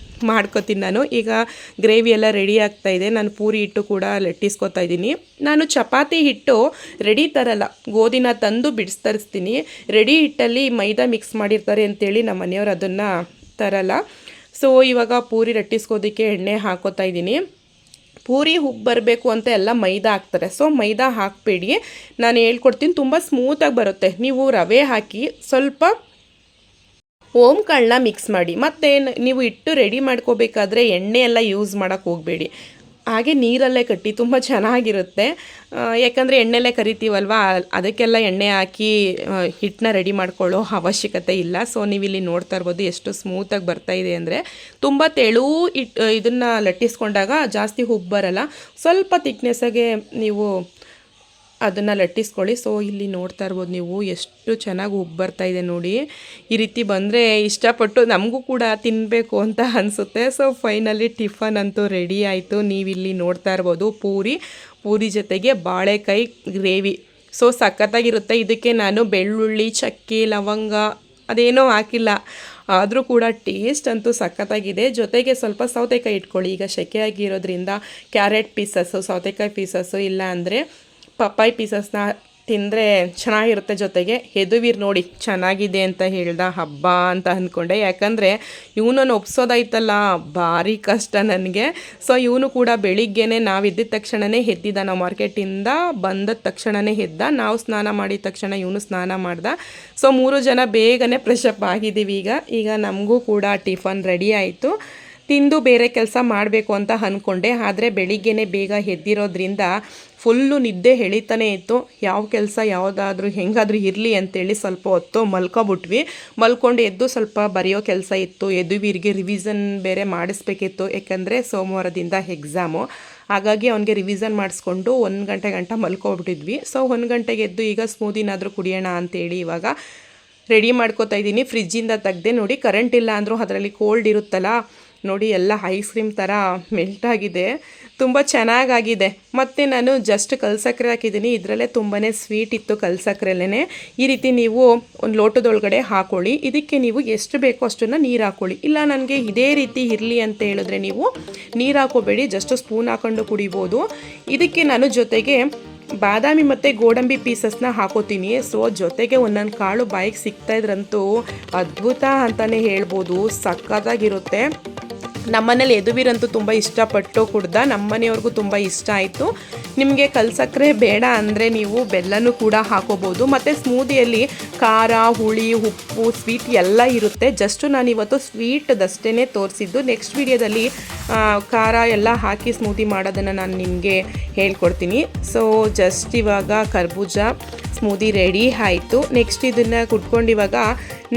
ಮಾಡ್ಕೊತೀನಿ ನಾನು. ಈಗ ಗ್ರೇವಿ ಎಲ್ಲ ರೆಡಿ ಆಗ್ತಾಯಿದೆ. ನಾನು ಪೂರಿ ಹಿಟ್ಟು ಕೂಡ ಲಟ್ಟಿಸ್ಕೊತಾ ಇದ್ದೀನಿ. ನಾನು ಚಪಾತಿ ಹಿಟ್ಟು ರೆಡಿ ತರಲ್ಲ, ಗೋಧಿನ ತಂದು ಬಿಡಿಸ್ತರಿಸ್ತೀನಿ. ರೆಡಿ ಹಿಟ್ಟಲ್ಲಿ ಮೈದಾ ಮಿಕ್ಸ್ ಮಾಡಿರ್ತಾರೆ ಅಂತೇಳಿ ನಮ್ಮ ಮನೆಯವರು ಅದನ್ನು ತರಲ್ಲ. ಸೊ ಇವಾಗ ಪೂರಿ ಲಟ್ಟಿಸ್ಕೋದಕ್ಕೆ ಎಣ್ಣೆ ಹಾಕೋತಾ ಇದ್ದೀನಿ. ಪೂರಿ ಉಬ್ಬು ಬರಬೇಕು ಅಂತ ಎಲ್ಲ ಮೈದಾ ಹಾಕ್ತಾರೆ. ಸೊ ಮೈದಾ ಹಾಕಬೇಡಿ, ನಾನು ಹೇಳ್ಕೊಡ್ತೀನಿ, ತುಂಬ ಸ್ಮೂತಾಗಿ ಬರುತ್ತೆ. ನೀವು ರವೆ ಹಾಕಿ ಸ್ವಲ್ಪ ಓಮ್ ಕಾಳನ್ನ ಮಿಕ್ಸ್ ಮಾಡಿ. ಮತ್ತು ನೀವು ಹಿಟ್ಟು ರೆಡಿ ಮಾಡ್ಕೋಬೇಕಾದ್ರೆ ಎಣ್ಣೆ ಎಲ್ಲ ಯೂಸ್ ಮಾಡೋಕ್ಕೆ ಹೋಗಬೇಡಿ, ಹಾಗೆ ನೀರಲ್ಲೇ ಕಟ್ಟಿ, ತುಂಬ ಚೆನ್ನಾಗಿರುತ್ತೆ. ಯಾಕಂದರೆ ಎಣ್ಣೆಲ್ಲೇ ಕರಿತೀವಲ್ವ, ಅದಕ್ಕೆಲ್ಲ ಎಣ್ಣೆ ಹಾಕಿ ಹಿಟ್ಟನ್ನ ರೆಡಿ ಮಾಡ್ಕೊಳ್ಳೋ ಅವಶ್ಯಕತೆ ಇಲ್ಲ. ಸೊ ನೀವಿಲ್ಲಿ ನೋಡ್ತಾ ಇರ್ಬೋದು ಎಷ್ಟು ಸ್ಮೂತಾಗಿ ಬರ್ತಾಯಿದೆ ಅಂದರೆ. ತುಂಬ ತೆಳು ಇದನ್ನು ಲಟ್ಟಿಸ್ಕೊಂಡಾಗ ಜಾಸ್ತಿ ಉಬ್ಬು ಬರಲ್ಲ, ಸ್ವಲ್ಪ ತಿಕ್ನೆಸ್ಸಾಗೆ ನೀವು ಅದನ್ನು ಲಟ್ಟಿಸ್ಕೊಳ್ಳಿ. ಸೊ ಇಲ್ಲಿ ನೋಡ್ತಾ ಇರ್ಬೋದು ನೀವು ಎಷ್ಟು ಚೆನ್ನಾಗಿ ಉಬ್ಬು ಬರ್ತಾಯಿದೆ ನೋಡಿ. ಈ ರೀತಿ ಬಂದರೆ ಇಷ್ಟಪಟ್ಟು ನಮಗೂ ಕೂಡ ತಿನ್ನಬೇಕು ಅಂತ ಅನಿಸುತ್ತೆ. ಸೊ ಫೈನಲಿ ಟಿಫನ್ ಅಂತೂ ರೆಡಿ ಆಯಿತು. ನೀವಿಲ್ಲಿ ನೋಡ್ತಾ ಇರ್ಬೋದು ಪೂರಿ ಜೊತೆಗೆ ಬಾಳೆಕಾಯಿ ಗ್ರೇವಿ. ಸೊ ಸಖತ್ತಾಗಿರುತ್ತೆ. ಇದಕ್ಕೆ ನಾನು ಬೆಳ್ಳುಳ್ಳಿ, ಚಕ್ಕೆ, ಲವಂಗ ಅದೇನೋ ಹಾಕಿಲ್ಲ, ಆದರೂ ಕೂಡ ಟೇಸ್ಟ್ ಅಂತೂ ಸಖತ್ತಾಗಿದೆ. ಜೊತೆಗೆ ಸ್ವಲ್ಪ ಸೌತೆಕಾಯಿ ಇಟ್ಕೊಳ್ಳಿ. ಈಗ ಸೆಕೆಯಾಗಿರೋದ್ರಿಂದ ಕ್ಯಾರೆಟ್ ಪೀಸಸ್ಸು, ಸೌತೆಕಾಯಿ ಪೀಸಸ್ಸು, ಇಲ್ಲ ಅಂದರೆ ಪಪ್ಪಾಯಿ ಪೀಸಸ್ನ ತಿಂದರೆ ಚೆನ್ನಾಗಿರುತ್ತೆ. ಜೊತೆಗೆ ಯದುವೀರ್ ನೋಡಿ ಚೆನ್ನಾಗಿದೆ ಅಂತ ಹೇಳ್ದ, ಹಬ್ಬ ಅಂತ ಅಂದ್ಕೊಂಡೆ. ಯಾಕಂದರೆ ಇವನನ್ನು ಒಪ್ಸೋದಾಯ್ತಲ್ಲ ಭಾರಿ ಕಷ್ಟ ನನಗೆ. ಸೊ ಇವನು ಕೂಡ ಬೆಳಿಗ್ಗೆನೇ ನಾವು ಎದ್ದಿದ ತಕ್ಷಣವೇ ಎದ್ದಿದ್ದ, ನಾವು ಮಾರ್ಕೆಟಿಂದ ಬಂದ ತಕ್ಷಣವೇ ಎದ್ದ. ನಾವು ಸ್ನಾನ ಮಾಡಿದ ತಕ್ಷಣ ಇವನು ಸ್ನಾನ ಮಾಡ್ದ. ಸೊ 3 ಜನ ಬೇಗನೆ ಫ್ರೆಶ್ ಅಪ್ ಆಗಿದ್ದೀವಿ. ಈಗ ನಮಗೂ ಕೂಡ ಟಿಫನ್ ರೆಡಿ ಆಯಿತು. ತಿಂದು ಬೇರೆ ಕೆಲಸ ಮಾಡಬೇಕು ಅಂತ ಅಂದ್ಕೊಂಡೆ, ಆದರೆ ಬೆಳಿಗ್ಗೆನೇ ಬೇಗ ಎದ್ದಿರೋದ್ರಿಂದ ಫುಲ್ಲು ನಿದ್ದೆ ಎಳಿತಾನೆ ಇತ್ತು. ಯಾವ ಕೆಲಸ ಯಾವುದಾದ್ರೂ ಹೆಂಗಾದರೂ ಇರಲಿ ಅಂತೇಳಿ ಸ್ವಲ್ಪ ಹೊತ್ತು ಮಲ್ಕೊಬಿಟ್ವಿ. ಮಲ್ಕೊಂಡು ಎದ್ದು ಸ್ವಲ್ಪ ಬರೆಯೋ ಕೆಲಸ ಇತ್ತು. ಯದುವೀರ್ಗೆ ರಿವಿಷನ್ ಬೇರೆ ಮಾಡಿಸ್ಬೇಕಿತ್ತು, ಯಾಕಂದರೆ ಸೋಮವಾರದಿಂದ ಎಕ್ಸಾಮು. ಹಾಗಾಗಿ ಅವನಿಗೆ ರಿವಿಷನ್ ಮಾಡಿಸ್ಕೊಂಡು 1 ಗಂಟೆ ಮಲ್ಕೊಬಿಟ್ಟಿದ್ವಿ. ಸೊ 1 ಗಂಟೆಗೆ ಎದ್ದು ಈಗ ಸ್ಮೂದಿನಾದರೂ ಕುಡಿಯೋಣ ಅಂತೇಳಿ ಇವಾಗ ರೆಡಿ ಮಾಡ್ಕೋತಾ ಇದ್ದೀನಿ. ಫ್ರಿಜ್ಜಿಂದ ತೆಗ್ದೆ ನೋಡಿ, ಕರೆಂಟ್ ಇಲ್ಲ ಅಂದರೂ ಅದರಲ್ಲಿ ಕೋಲ್ಡ್ ಇರುತ್ತಲ್ಲ ನೋಡಿ, ಎಲ್ಲ ಐಸ್ ಕ್ರೀಮ್ ಥರ ಮೆಲ್ಟಾಗಿದೆ, ತುಂಬ ಚೆನ್ನಾಗಾಗಿದೆ. ಮತ್ತು ನಾನು ಜಸ್ಟ್ ಕಲ್ಸಕ್ಕರೆ ಹಾಕಿದ್ದೀನಿ, ಇದರಲ್ಲೇ ತುಂಬಾ ಸ್ವೀಟ್ ಇತ್ತು ಕಲ್ಸಕ್ಕರೆಲ್ಲೇ. ಈ ರೀತಿ ನೀವು ಒಂದು ಲೋಟದೊಳಗಡೆ ಹಾಕ್ಕೊಳ್ಳಿ. ಇದಕ್ಕೆ ನೀವು ಎಷ್ಟು ಬೇಕೋ ಅಷ್ಟನ್ನು ನೀರು ಹಾಕ್ಕೊಳ್ಳಿ. ಇಲ್ಲ ನನಗೆ ಇದೇ ರೀತಿ ಇರಲಿ ಅಂತ ಹೇಳಿದ್ರೆ ನೀವು ನೀರು ಹಾಕೋಬೇಡಿ, ಜಸ್ಟ್ ಸ್ಪೂನ್ ಹಾಕ್ಕೊಂಡು ಕುಡಿಬೋದು. ಇದಕ್ಕೆ ನಾನು ಜೊತೆಗೆ ಬಾದಾಮಿ ಮತ್ತು ಗೋಡಂಬಿ ಪೀಸಸ್ನ ಹಾಕೋತೀನಿ. ಸೊ ಜೊತೆಗೆ ಒಂದೊಂದು ಕಾಳು ಬಾಯಿಗೆ ಸಿಗ್ತಾಯಿದ್ರಂತೂ ಅದ್ಭುತ ಅಂತಲೇ ಹೇಳ್ಬೋದು, ಸಖತ್ತಾಗಿರುತ್ತೆ. ನಮ್ಮನೇಲಿ ಯದುವೀರಂತೂ ತುಂಬ ಇಷ್ಟಪಟ್ಟು ಕುಡ್ದ, ನಮ್ಮನೆಯವ್ರಿಗೂ ತುಂಬ ಇಷ್ಟ ಆಯಿತು. ನಿಮಗೆ ಕಲ್ಸಕ್ಕರೆ ಬೇಡ ಅಂದರೆ ನೀವು ಬೆಲ್ಲನೂ ಕೂಡ ಹಾಕೋಬೋದು. ಮತ್ತು ಸ್ಮೂದಿಯಲ್ಲಿ ಖಾರ, ಹುಳಿ, ಉಪ್ಪು, ಸ್ವೀಟ್ ಎಲ್ಲ ಇರುತ್ತೆ. ಜಸ್ಟು ನಾನಿವತ್ತು ಸ್ವೀಟ್ದಷ್ಟೇ ತೋರಿಸಿದ್ದು. ನೆಕ್ಸ್ಟ್ ವಿಡಿಯೋದಲ್ಲಿ ಖಾರ ಎಲ್ಲ ಹಾಕಿ ಸ್ಮೂದಿ ಮಾಡೋದನ್ನು ನಾನು ನಿಮಗೆ ಹೇಳ್ಕೊಡ್ತೀನಿ. ಸೊ ಜಸ್ಟ್ ಇವಾಗ ಕರ್ಬೂಜ ಸ್ಮೂದಿ ರೆಡಿ ಆಯಿತು. ನೆಕ್ಸ್ಟ್ ಇದನ್ನು ಕುಟ್ಕೊಂಡು ಇವಾಗ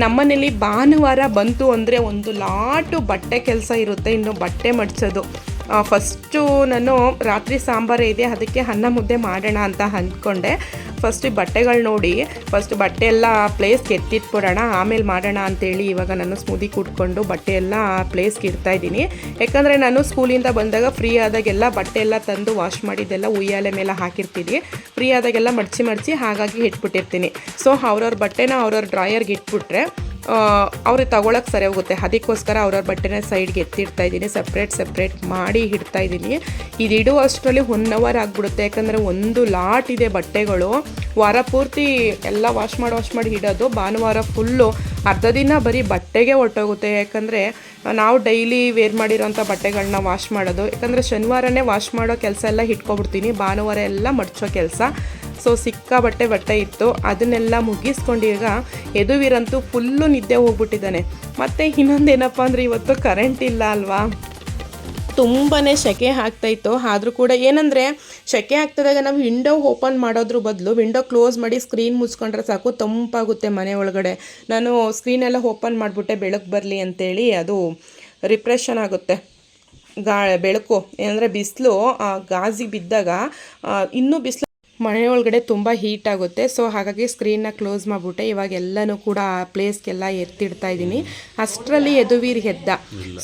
ನಮ್ಮನೇಲಿ ಭಾನುವಾರ ಬಂತು ಅಂದರೆ ಒಂದು ಲಾಟು ಬಟ್ಟೆ ಕೆಲಸ ಇರುತ್ತೆ. ಇನ್ನು ಬಟ್ಟೆ ಮಡ್ಚೋದು. ಫಸ್ಟು ನಾನು ರಾತ್ರಿ ಸಾಂಬಾರೇ ಇದೆ, ಅದಕ್ಕೆ ಅನ್ನ ಮುದ್ದೆ ಮಾಡೋಣ ಅಂತ ಅಂದ್ಕೊಂಡೆ. ಫಸ್ಟು ಬಟ್ಟೆಗಳು ನೋಡಿ, ಫಸ್ಟ್ ಬಟ್ಟೆ ಎಲ್ಲ ಪ್ಲೇಸ್ಗೆ ಎತ್ತಿಟ್ಬಿಡೋಣ, ಆಮೇಲೆ ಮಾಡೋಣ ಅಂತೇಳಿ ಇವಾಗ ನಾನು ಸ್ಮೂದಿ ಕುಟ್ಕೊಂಡು ಬಟ್ಟೆ ಎಲ್ಲ ಪ್ಲೇಸ್ಗೆ ಇಡ್ತಾಯಿದ್ದೀನಿ. ಯಾಕಂದರೆ ನಾನು ಸ್ಕೂಲಿಂದ ಬಂದಾಗ ಫ್ರೀ ಆದಾಗೆಲ್ಲ ಬಟ್ಟೆ ಎಲ್ಲ ತಂದು ವಾಶ್ ಮಾಡಿದ್ದೆಲ್ಲ ಉಯ್ಯಾಲೆ ಮೇಲೆ ಹಾಕಿರ್ತೀನಿ. ಫ್ರೀ ಆದಾಗೆಲ್ಲ ಮಡಚಿ ಹಾಗಾಗಿ ಇಟ್ಬಿಟ್ಟಿರ್ತೀನಿ. ಸೊ ಅವ್ರವ್ರ ಬಟ್ಟೆನ ಅವ್ರವ್ರ ಡ್ರಾಯರ್ಗೆ ಇಟ್ಬಿಟ್ರೆ ಅವ್ರಿಗೆ ತಗೊಳಕ್ಕೆ ಸರಿ ಹೋಗುತ್ತೆ. ಅದಕ್ಕೋಸ್ಕರ ಅವ್ರವ್ರ ಬಟ್ಟೆನ ಸೈಡ್ಗೆ ಎತ್ತಿಡ್ತಾಯಿದ್ದೀನಿ, ಸಪ್ರೇಟ್ ಮಾಡಿ ಇಡ್ತಾಯಿದ್ದೀನಿ. ಇದು ಇಡುವ ಅಷ್ಟರಲ್ಲಿ 1 hour ಆಗಿಬಿಡುತ್ತೆ. ಯಾಕಂದರೆ ಒಂದು ಲಾಟ್ ಇದೆ ಬಟ್ಟೆಗಳು. ವಾರ ಪೂರ್ತಿ ಎಲ್ಲ ವಾಶ್ ಮಾಡಿ ಇಡೋದು. ಭಾನುವಾರ ಫುಲ್ಲು ಅರ್ಧ ದಿನ ಬರೀ ಬಟ್ಟೆಗೆ ಹೊರಟೋಗುತ್ತೆ. ಯಾಕಂದರೆ ನಾವು ಡೈಲಿ ವೇರ್ ಮಾಡಿರೋಂಥ ಬಟ್ಟೆಗಳನ್ನ ವಾಶ್ ಮಾಡೋದು. ಯಾಕಂದರೆ ಶನಿವಾರನೇ ವಾಶ್ ಮಾಡೋ ಕೆಲಸ ಎಲ್ಲ ಇಟ್ಕೊಬಿಡ್ತೀನಿ, ಭಾನುವಾರ ಎಲ್ಲ ಮಡ್ಚೋ ಕೆಲಸ. ಸೊ ಸಿಕ್ಕಾಬಟ್ಟೆ ಬಟ್ಟೆ ಇತ್ತು, ಅದನ್ನೆಲ್ಲ ಮುಗಿಸ್ಕೊಂಡು ಈಗ ಯದುವೀರಂತೂ ಫುಲ್ಲು ನಿದ್ದೆ ಹೋಗ್ಬಿಟ್ಟಿದ್ದಾನೆ. ಮತ್ತು ಇನ್ನೊಂದೇನಪ್ಪ ಅಂದರೆ ಇವತ್ತು ಕರೆಂಟ್ ಇಲ್ಲ ಅಲ್ವಾ, ತುಂಬಾ ಸೆಕೆ ಆಗ್ತಾಯಿತ್ತು. ಆದರೂ ಕೂಡ ಏನಂದರೆ ಸೆಕೆ ಆಗ್ತದಾಗ ನಾವು ವಿಂಡೋ ಓಪನ್ ಮಾಡೋದ್ರ ಬದಲು ವಿಂಡೋ ಕ್ಲೋಸ್ ಮಾಡಿ ಸ್ಕ್ರೀನ್ ಮುಚ್ಕೊಂಡ್ರೆ ಸಾಕು, ತಂಪಾಗುತ್ತೆ ಮನೆ ಒಳಗಡೆ. ನಾನು ಸ್ಕ್ರೀನೆಲ್ಲ ಓಪನ್ ಮಾಡಿಬಿಟ್ಟೆ ಬೆಳಕು ಬರಲಿ ಅಂತೇಳಿ, ಅದು ರಿಪ್ರೆಷನ್ ಆಗುತ್ತೆ ಬೆಳಕು. ಏನಂದರೆ ಬಿಸಿಲು ಗಾಜಿಗೆ ಬಿದ್ದಾಗ ಇನ್ನೂ ಬಿಸಿಲು ಮನೆ ಒಳಗಡೆ ತುಂಬ ಹೀಟ್ ಆಗುತ್ತೆ. ಸೊ ಹಾಗಾಗಿ ಸ್ಕ್ರೀನ್ನ ಕ್ಲೋಸ್ ಮಾಡಿಬಿಟ್ಟೆ. ಇವಾಗ ಎಲ್ಲನೂ ಕೂಡ ಪ್ಲೇಸ್ಗೆಲ್ಲ ಎತ್ತಿಡ್ತಾ ಇದ್ದೀನಿ. ಅಷ್ಟರಲ್ಲಿ ಯದುವೀರ್ ಎದ್ದ.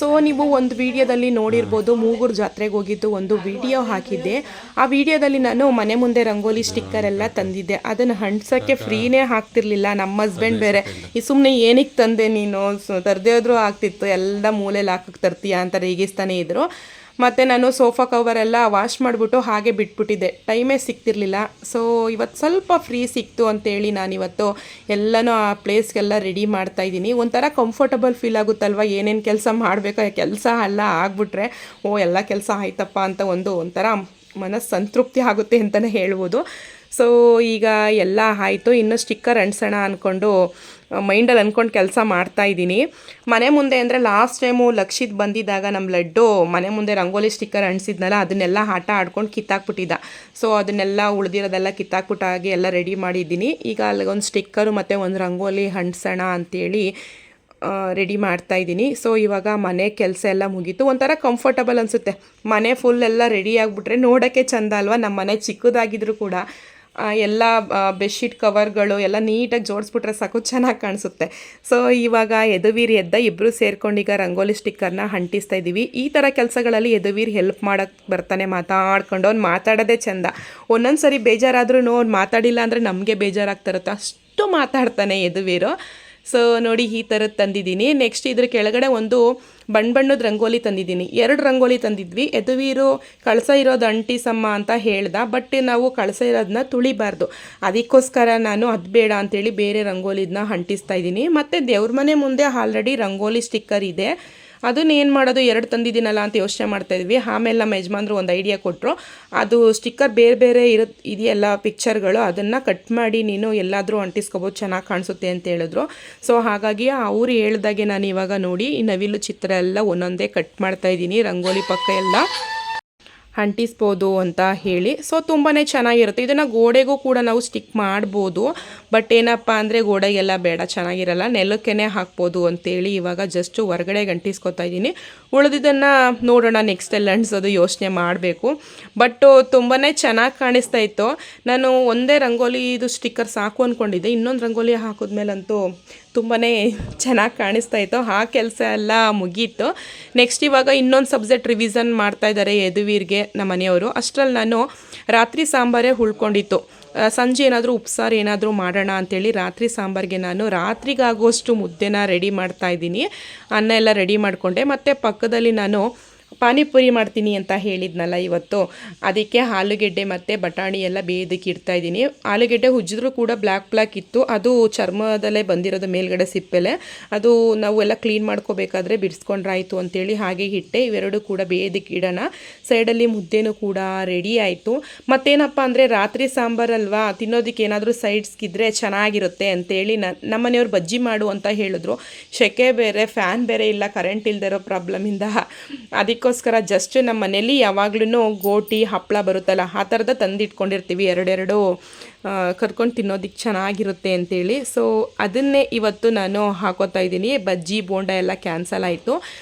ಸೊ ನೀವು ಒಂದು ವಿಡಿಯೋದಲ್ಲಿ ನೋಡಿರ್ಬೋದು, ಮೂಗೂರು ಜಾತ್ರೆಗೆ ಹೋಗಿದ್ದು ಒಂದು ವಿಡಿಯೋ ಹಾಕಿದ್ದೆ. ಆ ವಿಡಿಯೋದಲ್ಲಿ ನಾನು ಮನೆ ಮುಂದೆ ರಂಗೋಲಿ ಸ್ಟಿಕ್ಕರ್ ಎಲ್ಲ ತಂದಿದ್ದೆ. ಅದನ್ನು ಅಂಟ್ಸೋಕ್ಕೆ ಫ್ರೀನೇ ಹಾಕ್ತಿರ್ಲಿಲ್ಲ. ನಮ್ಮ ಹಸ್ಬೆಂಡ್ ಬೇರೆ ಸುಮ್ಮನೆ ಏನಕ್ಕೆ ತಂದೆ ನೀನು, ತರದೇ ಹೋದ್ರೂ ಆಗ್ತಿತ್ತು, ಎಲ್ಲ ಮೂಲೆಯಲ್ಲಿ ಹಾಕಕ್ಕೆ ತರ್ತೀಯ ಅಂತ ರೇಗಿಸ್ತಾನೆ ಇದ್ರು. ಮತ್ತು ನಾನು ಸೋಫಾ ಕವರೆಲ್ಲ ವಾಶ್ ಮಾಡಿಬಿಟ್ಟು ಹಾಗೆ ಬಿಟ್ಬಿಟ್ಟಿದ್ದೆ, ಟೈಮೇ ಸಿಗ್ತಿರ್ಲಿಲ್ಲ. ಸೊ ಇವತ್ತು ಸ್ವಲ್ಪ ಫ್ರೀ ಸಿಕ್ತು ಅಂತೇಳಿ ನಾನಿವತ್ತು ಎಲ್ಲನೂ ಆ ಪ್ಲೇಸ್ಗೆಲ್ಲ ರೆಡಿ ಮಾಡ್ತಾಯಿದ್ದೀನಿ. ಒಂಥರ ಕಂಫರ್ಟಬಲ್ ಫೀಲ್ ಆಗುತ್ತಲ್ವ, ಏನೇನು ಕೆಲಸ ಮಾಡಬೇಕು ಕೆಲಸ ಎಲ್ಲ ಆಗಿಬಿಟ್ರೆ ಎಲ್ಲ ಕೆಲಸ ಆಯ್ತಪ್ಪ ಅಂತ ಒಂಥರ ಮನಸ್ಸು ಸಂತೃಪ್ತಿ ಆಗುತ್ತೆ ಅಂತಲೇ ಹೇಳ್ಬೋದು. ಸೊ ಈಗ ಎಲ್ಲ ಆಯಿತು, ಇನ್ನೂ ಸ್ಟಿಕ್ಕರ್ ಅಂಟಿಸೋಣ ಅಂದ್ಕೊಂಡು ಮೈಂಡಲ್ಲಿ ಅಂದ್ಕೊಂಡು ಕೆಲಸ ಮಾಡ್ತಾಯಿದ್ದೀನಿ. ಮನೆ ಮುಂದೆ ಅಂದರೆ ಲಾಸ್ಟ್ ಟೈಮು ಲಕ್ಷಿತ್ ಬಂದಿದ್ದಾಗ ನಮ್ಮ ಲಡ್ಡು ಮನೆ ಮುಂದೆ ರಂಗೋಲಿ ಸ್ಟಿಕ್ಕರ್ ಅಂಟಿಸಿದ್ನಲ್ಲ, ಅದನ್ನೆಲ್ಲ ಆಟ ಆಡ್ಕೊಂಡು ಕಿತ್ತಾಕ್ಬಿಟ್ಟಿದ್ದ. ಸೊ ಅದನ್ನೆಲ್ಲ ಉಳಿದಿರೋದೆಲ್ಲ ಕಿತ್ತಾಕ್ಬಿಟ್ಟಾಗಿ ಎಲ್ಲ ರೆಡಿ ಮಾಡಿದ್ದೀನಿ. ಈಗ ಅಲ್ಲಿಗೊಂದು ಸ್ಟಿಕ್ಕರು ಮತ್ತು ಒಂದು ರಂಗೋಲಿ ಅಂಟಿಸೋಣ ಅಂಥೇಳಿ ರೆಡಿ ಮಾಡ್ತಾಯಿದ್ದೀನಿ. ಸೊ ಇವಾಗ ಮನೆ ಕೆಲಸ ಎಲ್ಲ ಮುಗೀತು, ಒಂಥರ ಕಂಫರ್ಟಬಲ್ ಅನಿಸುತ್ತೆ. ಮನೆ ಫುಲ್ ಎಲ್ಲ ರೆಡಿ ಆಗಿಬಿಟ್ರೆ ನೋಡೋಕ್ಕೆ ಚೆಂದ ಅಲ್ವಾ. ನಮ್ಮ ಮನೆ ಚಿಕ್ಕದಾಗಿದ್ರೂ ಕೂಡ ಎಲ್ಲ ಬೆಡ್ಶೀಟ್ ಕವರ್ಗಳು ಎಲ್ಲ ನೀಟಾಗಿ ಜೋಡಿಸ್ಬಿಟ್ರೆ ಸಾಕು, ಚೆನ್ನಾಗಿ ಕಾಣಿಸುತ್ತೆ. ಸೊ ಇವಾಗ ಯದುವೀರ್ ಎದ್ದ, ಇಬ್ಬರು ಸೇರ್ಕೊಂಡು ಈಗ ರಂಗೋಲಿ ಸ್ಟಿಕ್ಕರ್ನ ಅಂಟಿಸ್ತಾ ಇದ್ದೀವಿ. ಈ ಥರ ಕೆಲಸಗಳಲ್ಲಿ ಯದುವೀರ್ ಹೆಲ್ಪ್ ಮಾಡೋಕ್ಕೆ ಬರ್ತಾನೆ, ಮಾತಾಡ್ಕೊಂಡು ಅವ್ನು ಮಾತಾಡೋದೇ ಚೆಂದ. ಒಂದೊಂದು ಸರಿ ಬೇಜಾರಾದ್ರೂ ಅವ್ನು ಮಾತಾಡಿಲ್ಲ ಅಂದರೆ ನಮಗೆ ಬೇಜಾರಾಗ್ತಿರುತ್ತೆ, ಅಷ್ಟು ಮಾತಾಡ್ತಾನೆ ಯದುವೀರು. ಸೊ ನೋಡಿ ಈ ಥರದ್ದು ತಂದಿದ್ದೀನಿ. ನೆಕ್ಸ್ಟ್ ಇದ್ರ ಕೆಳಗಡೆ ಒಂದು ಬಣ್ಣದ ರಂಗೋಲಿ ತಂದಿದ್ದೀನಿ. 2 ರಂಗೋಲಿ ತಂದಿದ್ವಿ. ಯದುವೀರು ಕಳಸ ಇರೋದು ಅಂಟಿಸಮ್ಮ ಅಂತ ಹೇಳ್ದ, ಬಟ್ ನಾವು ಕಳಸ ಇರೋದನ್ನ ತುಳಿಬಾರ್ದು, ಅದಕ್ಕೋಸ್ಕರ ನಾನು ಅದು ಬೇಡ ಅಂತೇಳಿ ಬೇರೆ ರಂಗೋಲಿದನ್ನ ಅಂಟಿಸ್ತಾ ಇದ್ದೀನಿ. ಮತ್ತು ದೇವ್ರ ಮನೆ ಮುಂದೆ ಆಲ್ರೆಡಿ ರಂಗೋಲಿ ಸ್ಟಿಕ್ಕರ್ ಇದೆ, ಅದನ್ನ ಏನು ಮಾಡೋದು, 2 ತಂದಿದ್ದೀನಲ್ಲ ಅಂತ ಯೋಚನೆ ಮಾಡ್ತಾಯಿದ್ವಿ. ಆಮೇಲೆ ನಮ್ಮ ಯಜಮಾನ್ರು ಒಂದು ಐಡಿಯಾ ಕೊಟ್ಟರು, ಅದು ಸ್ಟಿಕ್ಕರ್ ಬೇರೆ ಇದೆಯಲ್ಲ ಪಿಕ್ಚರ್ಗಳು, ಅದನ್ನು ಕಟ್ ಮಾಡಿ ನೀನು ಎಲ್ಲಾದರೂ ಅಂಟಿಸ್ಕೋಬೋದು, ಚೆನ್ನಾಗಿ ಕಾಣಿಸುತ್ತೆ ಅಂತ ಹೇಳಿದ್ರು. ಸೊ ಹಾಗಾಗಿ ಅವ್ರು ಹೇಳ್ದಾಗೆ ನಾನು ಇವಾಗ ನೋಡಿ ಈ ನವಿಲು ಚಿತ್ರ ಎಲ್ಲ ಒಂದೊಂದೇ ಕಟ್ ಮಾಡ್ತಾಯಿದ್ದೀನಿ, ರಂಗೋಲಿ ಪಕ್ಕ ಎಲ್ಲ ಅಂಟಿಸ್ಬೋದು ಅಂತ ಹೇಳಿ. ಸೊ ತುಂಬಾ ಚೆನ್ನಾಗಿರುತ್ತೆ. ಇದನ್ನು ಗೋಡೆಗೂ ಕೂಡ ನಾವು ಸ್ಟಿಕ್ ಮಾಡ್ಬೋದು, ಬಟ್ ಏನಪ್ಪ ಅಂದರೆ ಗೋಡೆಗೆಲ್ಲ ಬೇಡ, ಚೆನ್ನಾಗಿರಲ್ಲ, ನೆಲಕ್ಕೇ ಹಾಕ್ಬೋದು ಅಂತೇಳಿ ಇವಾಗ ಜಸ್ಟ್ ಹೊರಗಡೆಗೆ ಅಂಟಿಸ್ಕೊತಾ ಇದ್ದೀನಿ. ಉಳಿದಿದ್ದನ್ನು ನೋಡೋಣ ನೆಕ್ಸ್ಟ್ ಎಲ್ಲ ಅಂಟಿಸೋದು ಯೋಚನೆ ಮಾಡಬೇಕು. ಬಟ್ ತುಂಬಾ ಚೆನ್ನಾಗಿ ಕಾಣಿಸ್ತಾ ಇತ್ತು. ನಾನು ಒಂದೇ ರಂಗೋಲಿ ಇದು ಸ್ಟಿಕ್ಕರ್ ಸಾಕು ಅಂದ್ಕೊಂಡಿದ್ದೆ, ಇನ್ನೊಂದು ರಂಗೋಲಿ ಹಾಕಿದ್ಮೇಲಂತೂ ತುಂಬಾ ಚೆನ್ನಾಗಿ ಕಾಣಿಸ್ತಾ ಇತ್ತು. ಆ ಕೆಲಸ ಎಲ್ಲ ಮುಗೀತು. ನೆಕ್ಸ್ಟ್ ಇವಾಗ ಇನ್ನೊಂದು ಸಬ್ಜೆಕ್ಟ್ ರಿವಿಸನ್ ಮಾಡ್ತಾಯಿದ್ದಾರೆ ಯದುವೀರ್ಗೆ ನಮ್ಮ ಮನೆಯವರು. ಅಷ್ಟರಲ್ಲಿ ನಾನು ರಾತ್ರಿ ಸಾಂಬಾರೇ ಉಳ್ಕೊಂಡಿತ್ತು, ಸಂಜೆ ಏನಾದರೂ ಉಪ್ಸಾರು ಏನಾದರೂ ಮಾಡೋಣ ಅಂಥೇಳಿ ರಾತ್ರಿ ಸಾಂಬಾರಿಗೆ ನಾನು ರಾತ್ರಿಗಾಗುವಷ್ಟು ಮುದ್ದೆನ ರೆಡಿ ಮಾಡ್ತಾಯಿದ್ದೀನಿ. ಅನ್ನ ಎಲ್ಲ ರೆಡಿ ಮಾಡಿಕೊಂಡೆ. ಮತ್ತು ಪಕ್ಕದಲ್ಲಿ ನಾನು ಪಾನಿಪುರಿ ಮಾಡ್ತೀನಿ ಅಂತ ಹೇಳಿದ್ನಲ್ಲ ಇವತ್ತು, ಅದಕ್ಕೆ ಆಲೂಗೆಡ್ಡೆ ಮತ್ತು ಬಟಾಣಿ ಎಲ್ಲ ಬೇಯೋದಕ್ಕೆ ಇಡ್ತಾಯಿದ್ದೀನಿ. ಆಲೂಗೆಡ್ಡೆ ಉಜ್ಜಿದ್ರೂ ಕೂಡ ಬ್ಲ್ಯಾಕ್ ಇತ್ತು, ಅದು ಚರ್ಮದಲ್ಲೇ ಬಂದಿರೋದು ಮೇಲ್ಗಡೆ ಸಿಪ್ಪೆಲೆ, ಅದು ನಾವು ಎಲ್ಲ ಕ್ಲೀನ್ ಮಾಡ್ಕೋಬೇಕಾದ್ರೆ ಬಿಡಿಸ್ಕೊಂಡ್ರಾಯ್ತು ಅಂತೇಳಿ ಹಾಗೆ ಇಟ್ಟೆ. ಇವೆರಡು ಕೂಡ ಬೇಯೋದಕ್ಕೆ ಇಡೋಣ. ಸೈಡಲ್ಲಿ ಮುದ್ದೆನೂ ಕೂಡ ರೆಡಿ ಆಯಿತು. ಮತ್ತೇನಪ್ಪ ಅಂದರೆ ರಾತ್ರಿ ಸಾಂಬಾರಲ್ವಾ, ತಿನ್ನೋದಕ್ಕೆ ಏನಾದರೂ ಸೈಡ್ಸ್ಗಿದ್ರೆ ಚೆನ್ನಾಗಿರುತ್ತೆ ಅಂತೇಳಿ ನಮ್ಮ ಮನೆಯವ್ರು ಬಜ್ಜಿ ಮಾಡು ಅಂತ ಹೇಳಿದ್ರು. ಸೆಕೆ ಬೇರೆ, ಫ್ಯಾನ್ ಬೇರೆ ಇಲ್ಲ, ಕರೆಂಟ್ ಇಲ್ಲದೆ ಇರೋ ಪ್ರಾಬ್ಲಮಿಂದ ಅದಕ್ಕೋಸ್ಕರ ಜಸ್ಟ್ ನಮ್ಮ ಮನೇಲಿ ಯಾವಾಗ್ಲೂ ಗೋಟಿ ಹಪ್ಪಳ ಬರುತ್ತಲ್ಲ, ಆ ಥರದ ತಂದಿಟ್ಕೊಂಡಿರ್ತೀವಿ, 2 ಕರ್ಕೊಂಡು ತಿನ್ನೋದಕ್ಕೆ ಚೆನ್ನಾಗಿರುತ್ತೆ ಅಂತೇಳಿ. ಸೊ ಅದನ್ನೇ ಇವತ್ತು ನಾನು ಹಾಕೋತಾ ಇದ್ದೀನಿ. ಬಜ್ಜಿ ಬೋಂಡ ಎಲ್ಲ ಕ್ಯಾನ್ಸಲ್ ಆಯಿತು.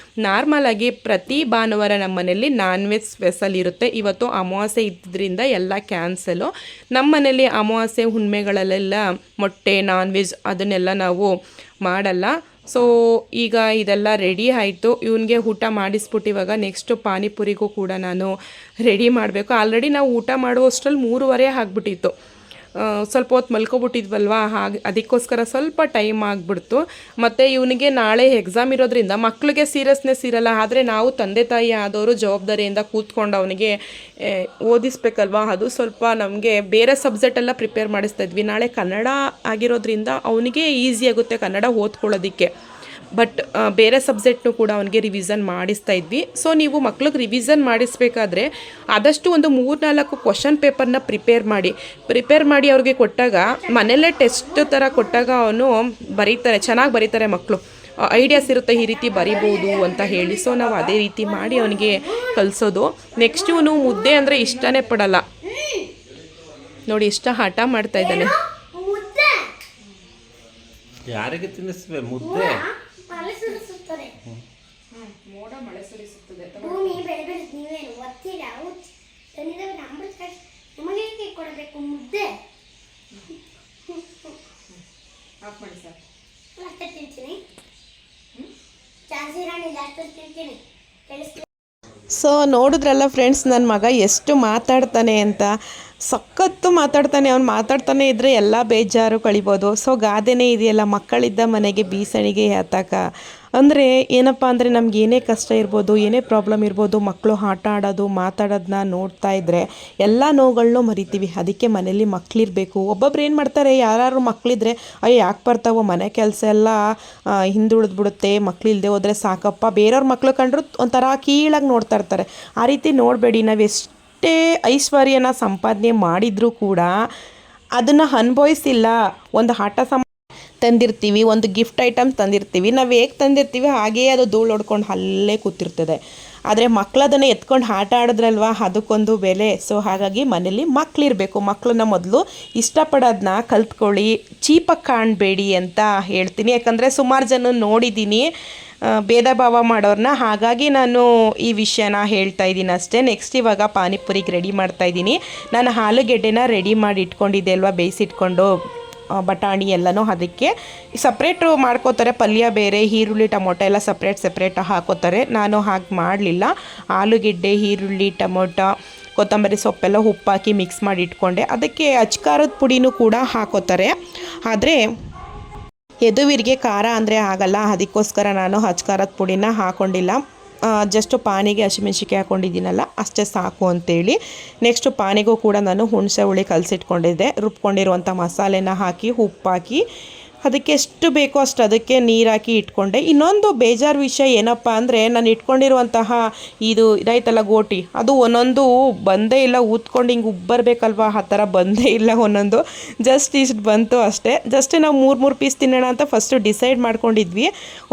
ನಾರ್ಮಲಾಗಿ ಪ್ರತಿ ಭಾನುವಾರ ನಮ್ಮ ಮನೇಲಿ ನಾನ್ ವೆಜ್ ಸ್ಪೆಷಲ್ ಇರುತ್ತೆ. ಇವತ್ತು ಅಮಾವಾಸ್ಯೆ ಇದ್ದರಿಂದ ಎಲ್ಲ ಕ್ಯಾನ್ಸಲು. ನಮ್ಮ ಮನೇಲಿ ಅಮಾವಾಸ್ಯೆ ಹುಣ್ಮೆಗಳಲ್ಲೆಲ್ಲ ಮೊಟ್ಟೆ ನಾನ್ ವೆಜ್ ಅದನ್ನೆಲ್ಲ ನಾವು ಮಾಡಲ್ಲ. ಸೊ ಈಗ ಇದೆಲ್ಲ ರೆಡಿ ಆಯಿತು. ಇವನಿಗೆ ಊಟ ಮಾಡಿಸ್ಬಿಟ್ಟು ಇವಾಗ ನೆಕ್ಸ್ಟು ಪಾನಿಪುರಿಗೂ ಕೂಡ ನಾನು ರೆಡಿ ಮಾಡಬೇಕು. ಆಲ್ರೆಡಿ ನಾವು ಊಟ ಮಾಡುವಷ್ಟರಲ್ಲಿ 3:30 ಆಗಿಬಿಟ್ಟಿತ್ತು. ಸ್ವಲ್ಪ ಹೊತ್ತು ಮಲ್ಕೊಬಿಟ್ಟಿದ್ವಲ್ವ, ಹಾಗೆ ಅದಕ್ಕೋಸ್ಕರ ಸ್ವಲ್ಪ ಟೈಮ್ ಆಗಿಬಿಡ್ತು. ಮತ್ತು ಇವನಿಗೆ ನಾಳೆ ಎಕ್ಸಾಮ್ ಇರೋದ್ರಿಂದ ಮಕ್ಕಳಿಗೆ ಸೀರಿಯಸ್ನೆಸ್ ಇರಲ್ಲ, ಆದರೆ ನಾವು ತಂದೆ ತಾಯಿ ಆದವರು ಜವಾಬ್ದಾರಿಯಿಂದ ಕೂತ್ಕೊಂಡು ಅವನಿಗೆ ಓದಿಸ್ಬೇಕಲ್ವ, ಅದು ಸ್ವಲ್ಪ ನಮಗೆ ಬೇರೆ ಸಬ್ಜೆಕ್ಟೆಲ್ಲ ಪ್ರಿಪೇರ್ ಮಾಡಿಸ್ತಾ ಇದ್ವಿ. ನಾಳೆ ಕನ್ನಡ ಆಗಿರೋದ್ರಿಂದ ಅವನಿಗೆ ಈಸಿ ಆಗುತ್ತೆ ಕನ್ನಡ ಓದ್ಕೊಳ್ಳೋದಕ್ಕೆ, ಬಟ್ ಬೇರೆ ಸಬ್ಜೆಕ್ಟ್ನು ಕೂಡ ಅವನಿಗೆ ರಿವಿಸನ್ ಮಾಡಿಸ್ತಾ ಇದ್ವಿ. ಸೊ ನೀವು ಮಕ್ಳಿಗೆ ರಿವಿಸನ್ ಮಾಡಿಸ್ಬೇಕಾದ್ರೆ ಆದಷ್ಟು ಒಂದು 3-4 ಕ್ವಶನ್ ಪೇಪರ್ನ ಪ್ರಿಪೇರ್ ಮಾಡಿ ಅವ್ರಿಗೆ ಕೊಟ್ಟಾಗ, ಮನೆಯಲ್ಲೇ ಟೆಸ್ಟ್ ಥರ ಕೊಟ್ಟಾಗ ಅವನು ಬರೀತಾರೆ, ಚೆನ್ನಾಗಿ ಬರೀತಾರೆ ಮಕ್ಕಳು. ಐಡಿಯಾಸ್ ಇರುತ್ತೆ ಈ ರೀತಿ ಬರಿಬೋದು ಅಂತ ಹೇಳಿ. ಸೊ ನಾವು ಅದೇ ರೀತಿ ಮಾಡಿ ಅವನಿಗೆ ಕಲಿಸೋದು. ನೆಕ್ಸ್ಟ್ ಇವನು ಮುದ್ದೆ ಅಂದರೆ ಇಷ್ಟನೇ ಪಡಲ್ಲ ನೋಡಿ, ಇಷ್ಟ ಹಠ ಮಾಡ್ತಾ ಇದ್ದಾನೆ. ಯಾರಿಗೆ ತಿನ್ನಿಸ್ಬೇ ಮುದ್ದೆ? ಮೋಡ ಮಳೆ ಸುರಿಸುತ್ತದೆ. ಭೂಮಿ ಬೆಳೆ ನೀವೇನು ಒತ್ತೀರಾ? ನಮಗೆ ಕೊಡಬೇಕು ಮುದ್ದೆ. ಆಫ್ ಮಾಡಿ ಸರ್. ಅಷ್ಟೇ ತಿಂತೀನಿ, ಚಾನ್ಸ್ ಇರೋಣ, ಅಷ್ಟೇ ತಿಂತೀನಿ. ಸೊ ನೋಡಿದ್ರಲ್ಲ ಫ್ರೆಂಡ್ಸ್, ನನ್ನ ಮಗ ಎಷ್ಟು ಮಾತಾಡ್ತಾನೆ ಅಂತ. ಸಖತ್ತು ಮಾತಾಡ್ತಾನೆ. ಅವ್ನು ಮಾತಾಡ್ತಾನೆ ಇದ್ದರೆ ಎಲ್ಲ ಬೇಜಾರು ಕಳಿಬೋದು. ಸೊ ಗಾದೆನೇ ಇದೆಯಲ್ಲ, ಮಕ್ಕಳಿದ್ದ ಮನೆಗೆ ಬೀಸಣಿಗೆ ಹತ್ತಾಕ ಅಂದರೆ ಏನಪ್ಪ ಅಂದರೆ ನಮ್ಗೆ ಏನೇ ಕಷ್ಟ ಇರ್ಬೋದು, ಏನೇ ಪ್ರಾಬ್ಲಮ್ ಇರ್ಬೋದು, ಮಕ್ಕಳು ಆಟ ಆಡೋದು ಮಾತಾಡೋದನ್ನ ನೋಡ್ತಾ ಇದ್ದರೆ ಎಲ್ಲ ನೋವುಗಳನ್ನೂ ಮರಿತೀವಿ. ಅದಕ್ಕೆ ಮನೇಲಿ ಮಕ್ಕಳಿರಬೇಕು. ಒಬ್ಬೊಬ್ರು ಏನು ಮಾಡ್ತಾರೆ, ಯಾರು ಮಕ್ಕಳಿದ್ರೆ ಅಯ್ಯೋ ಯಾಕೆ ಬರ್ತಾವೋ, ಮನೆ ಕೆಲಸ ಎಲ್ಲ ಹಿಂದುಳಿದ್ಬಿಡುತ್ತೆ, ಮಕ್ಕಳಿಲ್ಲದೆ ಹೋದರೆ ಸಾಕಪ್ಪ, ಬೇರೆಯವ್ರ ಮಕ್ಕಳು ಕಂಡ್ರು ಒಂಥರ ಕೀಳಾಗಿ ನೋಡ್ತಾ ಇರ್ತಾರೆ. ಆ ರೀತಿ ನೋಡಬೇಡಿ. ನಾವು ಎಷ್ಟೇ ಐಶ್ವರ್ಯನ ಸಂಪಾದನೆ ಮಾಡಿದರೂ ಕೂಡ ಅದನ್ನು ಅನುಭವಿಸಿಲ್ಲ. ಒಂದು ಆಟ ತಂದಿರ್ತೀವಿ, ಒಂದು ಗಿಫ್ಟ್ ಐಟಮ್ ತಂದಿರ್ತೀವಿ, ನಾವು ಹೇಗೆ ತಂದಿರ್ತೀವಿ ಹಾಗೆಯೇ ಅದು ಧೂಳು ಹೊಡ್ಕೊಂಡು ಅಲ್ಲೇ ಕೂತಿರ್ತದೆ. ಆದರೆ ಮಕ್ಕಳು ಅದನ್ನು ಎತ್ಕೊಂಡು ಆಟ ಆಡಿದ್ರಲ್ವ, ಅದಕ್ಕೊಂದು ಬೆಲೆ. ಸೊ ಹಾಗಾಗಿ ಮನೇಲಿ ಮಕ್ಕಳಿರಬೇಕು. ಮಕ್ಕಳನ್ನ ಮೊದಲು ಇಷ್ಟಪಡೋದನ್ನ ಕಲ್ತ್ಕೊಳ್ಳಿ, ಚೀಪಾಗಿ ಕಾಣಬೇಡಿ ಅಂತ ಹೇಳ್ತೀನಿ. ಯಾಕಂದರೆ ಸುಮಾರು ಜನ ನೋಡಿದ್ದೀನಿ ಭೇದ ಭಾವ ಮಾಡೋರನ್ನ. ಹಾಗಾಗಿ ನಾನು ಈ ವಿಷಯನ ಹೇಳ್ತಾ ಇದ್ದೀನಿ ಅಷ್ಟೇ. ನೆಕ್ಸ್ಟ್ ಇವಾಗ ಪಾನಿಪುರಿಗೆ ರೆಡಿ ಮಾಡ್ತಾಯಿದ್ದೀನಿ. ನಾನು ಆಲೂಗೆಡ್ಡೆನ ರೆಡಿ ಮಾಡಿ ಇಟ್ಕೊಂಡಿದ್ದೆ ಅಲ್ವಾ, ಬೇಯಿಸಿಟ್ಕೊಂಡು ಬಟಾಣಿ ಎಲ್ಲನೂ ಅದಕ್ಕೆ ಸಪ್ರೇಟು ಮಾಡ್ಕೋತಾರೆ. ಪಲ್ಯ ಬೇರೆ, ಈರುಳ್ಳಿ ಟೊಮೊಟೊ ಎಲ್ಲ ಸಪ್ರೇಟ್ ಹಾಕೋತಾರೆ. ನಾನು ಹಾಗೆ ಮಾಡಲಿಲ್ಲ. ಆಲೂಗೆಡ್ಡೆ, ಈರುಳ್ಳಿ, ಟೊಮೊಟೊ, ಕೊತ್ತಂಬರಿ ಸೊಪ್ಪೆಲ್ಲ ಉಪ್ಪಾಕಿ ಮಿಕ್ಸ್ ಮಾಡಿ ಇಟ್ಕೊಂಡೆ. ಅದಕ್ಕೆ ಅಚ್ಕಾರದ ಪುಡಿನೂ ಕೂಡ ಹಾಕೋತಾರೆ. ಆದರೆ ಯದುವೀರಿಗೆ ಖಾರ ಅಂದರೆ ಆಗಲ್ಲ, ಅದಕ್ಕೋಸ್ಕರ ನಾನು ಅಚ್ಕಾರದ ಪುಡಿನ ಹಾಕ್ಕೊಂಡಿಲ್ಲ. ಜಸ್ಟು ಪಾನಿಗೆ ಹಸಿಮೆಣ್ಸಿಕಾಯಿ ಹಾಕ್ಕೊಂಡಿದ್ದೀನಲ್ಲ ಅಷ್ಟೇ ಸಾಕು ಅಂತೇಳಿ. ನೆಕ್ಸ್ಟು ಪಾನಿಗೂ ಕೂಡ ನಾನು ಹುಣಸೆ ಹುಳಿ ಕಲಸಿಟ್ಕೊಂಡಿದ್ದೆ. ರುಬ್ಕೊಂಡಿರುವಂಥ ಮಸಾಲೆನ ಹಾಕಿ ಉಪ್ಪಾಕಿ ಅದಕ್ಕೆ ಎಷ್ಟು ಬೇಕೋ ಅಷ್ಟು ಅದಕ್ಕೆ ನೀರು ಹಾಕಿ ಇಟ್ಕೊಂಡೆ. ಇನ್ನೊಂದು ಬೇಜಾರು ವಿಷಯ ಏನಪ್ಪ ಅಂದರೆ, ನಾನು ಇಟ್ಕೊಂಡಿರುವಂತಹ ಇದು ಇದೈತಲ್ಲ ಗೋಟಿ, ಅದು ಒಂದೊಂದು ಬಂದೇ ಇಲ್ಲ. ಊದ್ಕೊಂಡು ಹಿಂಗೆ ಉಬ್ಬರ್ಬೇಕಲ್ವ, ಆ ಥರ ಬಂದೇ ಇಲ್ಲ. ಒಂದೊಂದು ಜಸ್ಟ್ ಇಷ್ಟು ಬಂತು ಅಷ್ಟೇ. ಜಸ್ಟ್ ನಾವು 3 ಪೀಸ್ ತಿನ್ನೋಣ ಅಂತ ಫಸ್ಟು ಡಿಸೈಡ್ ಮಾಡ್ಕೊಂಡಿದ್ವಿ.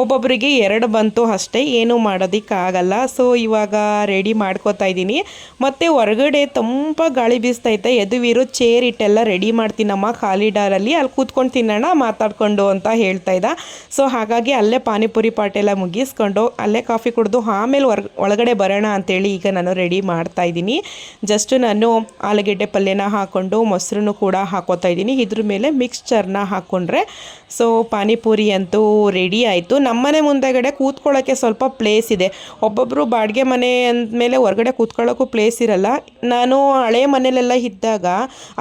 ಒಬ್ಬೊಬ್ಬರಿಗೆ 2 ಬಂತು ಅಷ್ಟೇ, ಏನೂ ಮಾಡೋದಕ್ಕಾಗಲ್ಲ. ಸೊ ಇವಾಗ ರೆಡಿ ಮಾಡ್ಕೋತಾ ಇದ್ದೀನಿ. ಮತ್ತು ಹೊರಗಡೆ ತುಂಬ ಗಾಳಿ ಬೀಸ್ತೈತೆ. ಯದುವೀರು ಚೇರ್ ಇಟ್ಟೆಲ್ಲ ರೆಡಿ ಮಾಡ್ತೀನಮ್ಮ ಕಾಲಿಡಾರಲ್ಲಿ, ಅಲ್ಲಿ ಕೂತ್ಕೊಂಡು ತಿನ್ನೋಣ ಮಾತಾಡ್ಕೊಂಡು ಅಂತ ಹೇಳ್ತಾ ಇದ್ದ. ಸೊ ಹಾಗಾಗಿ ಅಲ್ಲೇ ಪಾನಿಪುರಿ ಪಾಟೆಲ್ಲ ಮುಗಿಸ್ಕೊಂಡು ಅಲ್ಲೇ ಕಾಫಿ ಕುಡಿದು ಆಮೇಲೆ ಒಳಗಡೆ ಬರೋಣ ಅಂತೇಳಿ ಈಗ ನಾನು ರೆಡಿ ಮಾಡ್ತಾ ಇದ್ದೀನಿ. ಜಸ್ಟ್ ನಾನು ಆಲೂಗೆಡ್ಡೆ ಪಲ್ಯನ ಹಾಕ್ಕೊಂಡು ಮೊಸರನ್ನು ಕೂಡ ಹಾಕೋತಾ ಇದ್ದೀನಿ. ಇದ್ರ ಮೇಲೆ ಮಿಕ್ಸ್ಚರ್ನ ಹಾಕ್ಕೊಂಡ್ರೆ ಸೊ ಪಾನಿಪುರಿ ಅಂತೂ ರೆಡಿ ಆಯಿತು. ನಮ್ಮನೆ ಮುಂದೆಗಡೆ ಕೂತ್ಕೊಳ್ಳೋಕ್ಕೆ ಸ್ವಲ್ಪ ಪ್ಲೇಸ್ ಇದೆ. ಒಬ್ಬೊಬ್ಬರು ಬಾಡಿಗೆ ಮನೆ ಅಂದಮೇಲೆ ಹೊರಗಡೆ ಕೂತ್ಕೊಳ್ಳೋಕ್ಕೂ ಪ್ಲೇಸ್ ಇರಲ್ಲ. ನಾನು ಹಳೆ ಮನೇಲೆಲ್ಲ ಇದ್ದಾಗ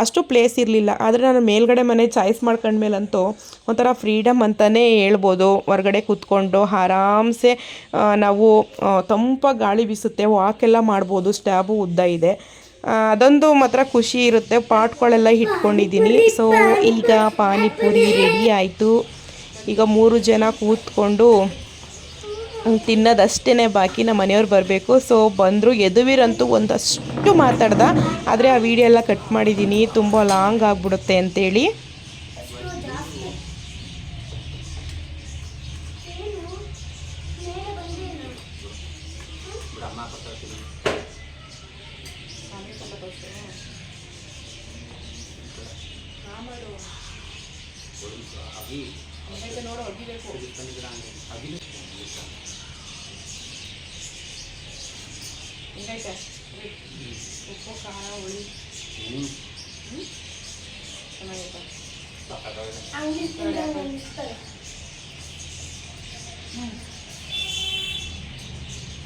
ಅಷ್ಟು ಪ್ಲೇಸ್ ಇರಲಿಲ್ಲ. ಆದರೆ ನಾನು ಮೇಲ್ಗಡೆ ಮನೆ ಚಾಯ್ಸ್ ಮಾಡ್ಕೊಂಡ್ಮೇಲಂತೂ ಒಂಥರ ಫ್ರೀಡಮ್ ಅಂತಲೇ ಹೇಳ್ಬೋದು. ಹೊರಗಡೆ ಕೂತ್ಕೊಂಡು ಆರಾಮ್ಸೆ ನಾವು ತಂಪಾಗಿ ಗಾಳಿ ಬೀಸುತ್ತೆ, ವಾಕೆಲ್ಲ ಮಾಡ್ಬೋದು. ಸ್ಟ್ಯಾಬು ಉದ್ದ ಇದೆ, ಅದೊಂದು ಮಾತ್ರ ಖುಷಿ ಇರುತ್ತೆ. ಪಾಟ್ಗಳೆಲ್ಲ ಇಟ್ಕೊಂಡಿದ್ದೀನಿ. ಸೊ ಈಗ ಪಾನಿಪುರಿ ರೆಡಿ ಆಯಿತು. ಈಗ 3 ಜನ ಕೂತ್ಕೊಂಡು ತಿನ್ನೋದಷ್ಟೇ ಬಾಕಿ. ನಮ್ಮ ಮನೆಯವ್ರು ಬರಬೇಕು. ಸೊ ಬಂದರು. ಯದುವೀರಂತೂ ಒಂದಷ್ಟು ಮಾತಾಡ್ದ, ಆದರೆ ಆ ವಿಡಿಯೋ ಎಲ್ಲ ಕಟ್ ಮಾಡಿದ್ದೀನಿ, ತುಂಬ ಲಾಂಗ್ ಆಗಿಬಿಡುತ್ತೆ ಅಂತೇಳಿ. ಉಪ್ಪು ಖಾರ ಹುಳಿ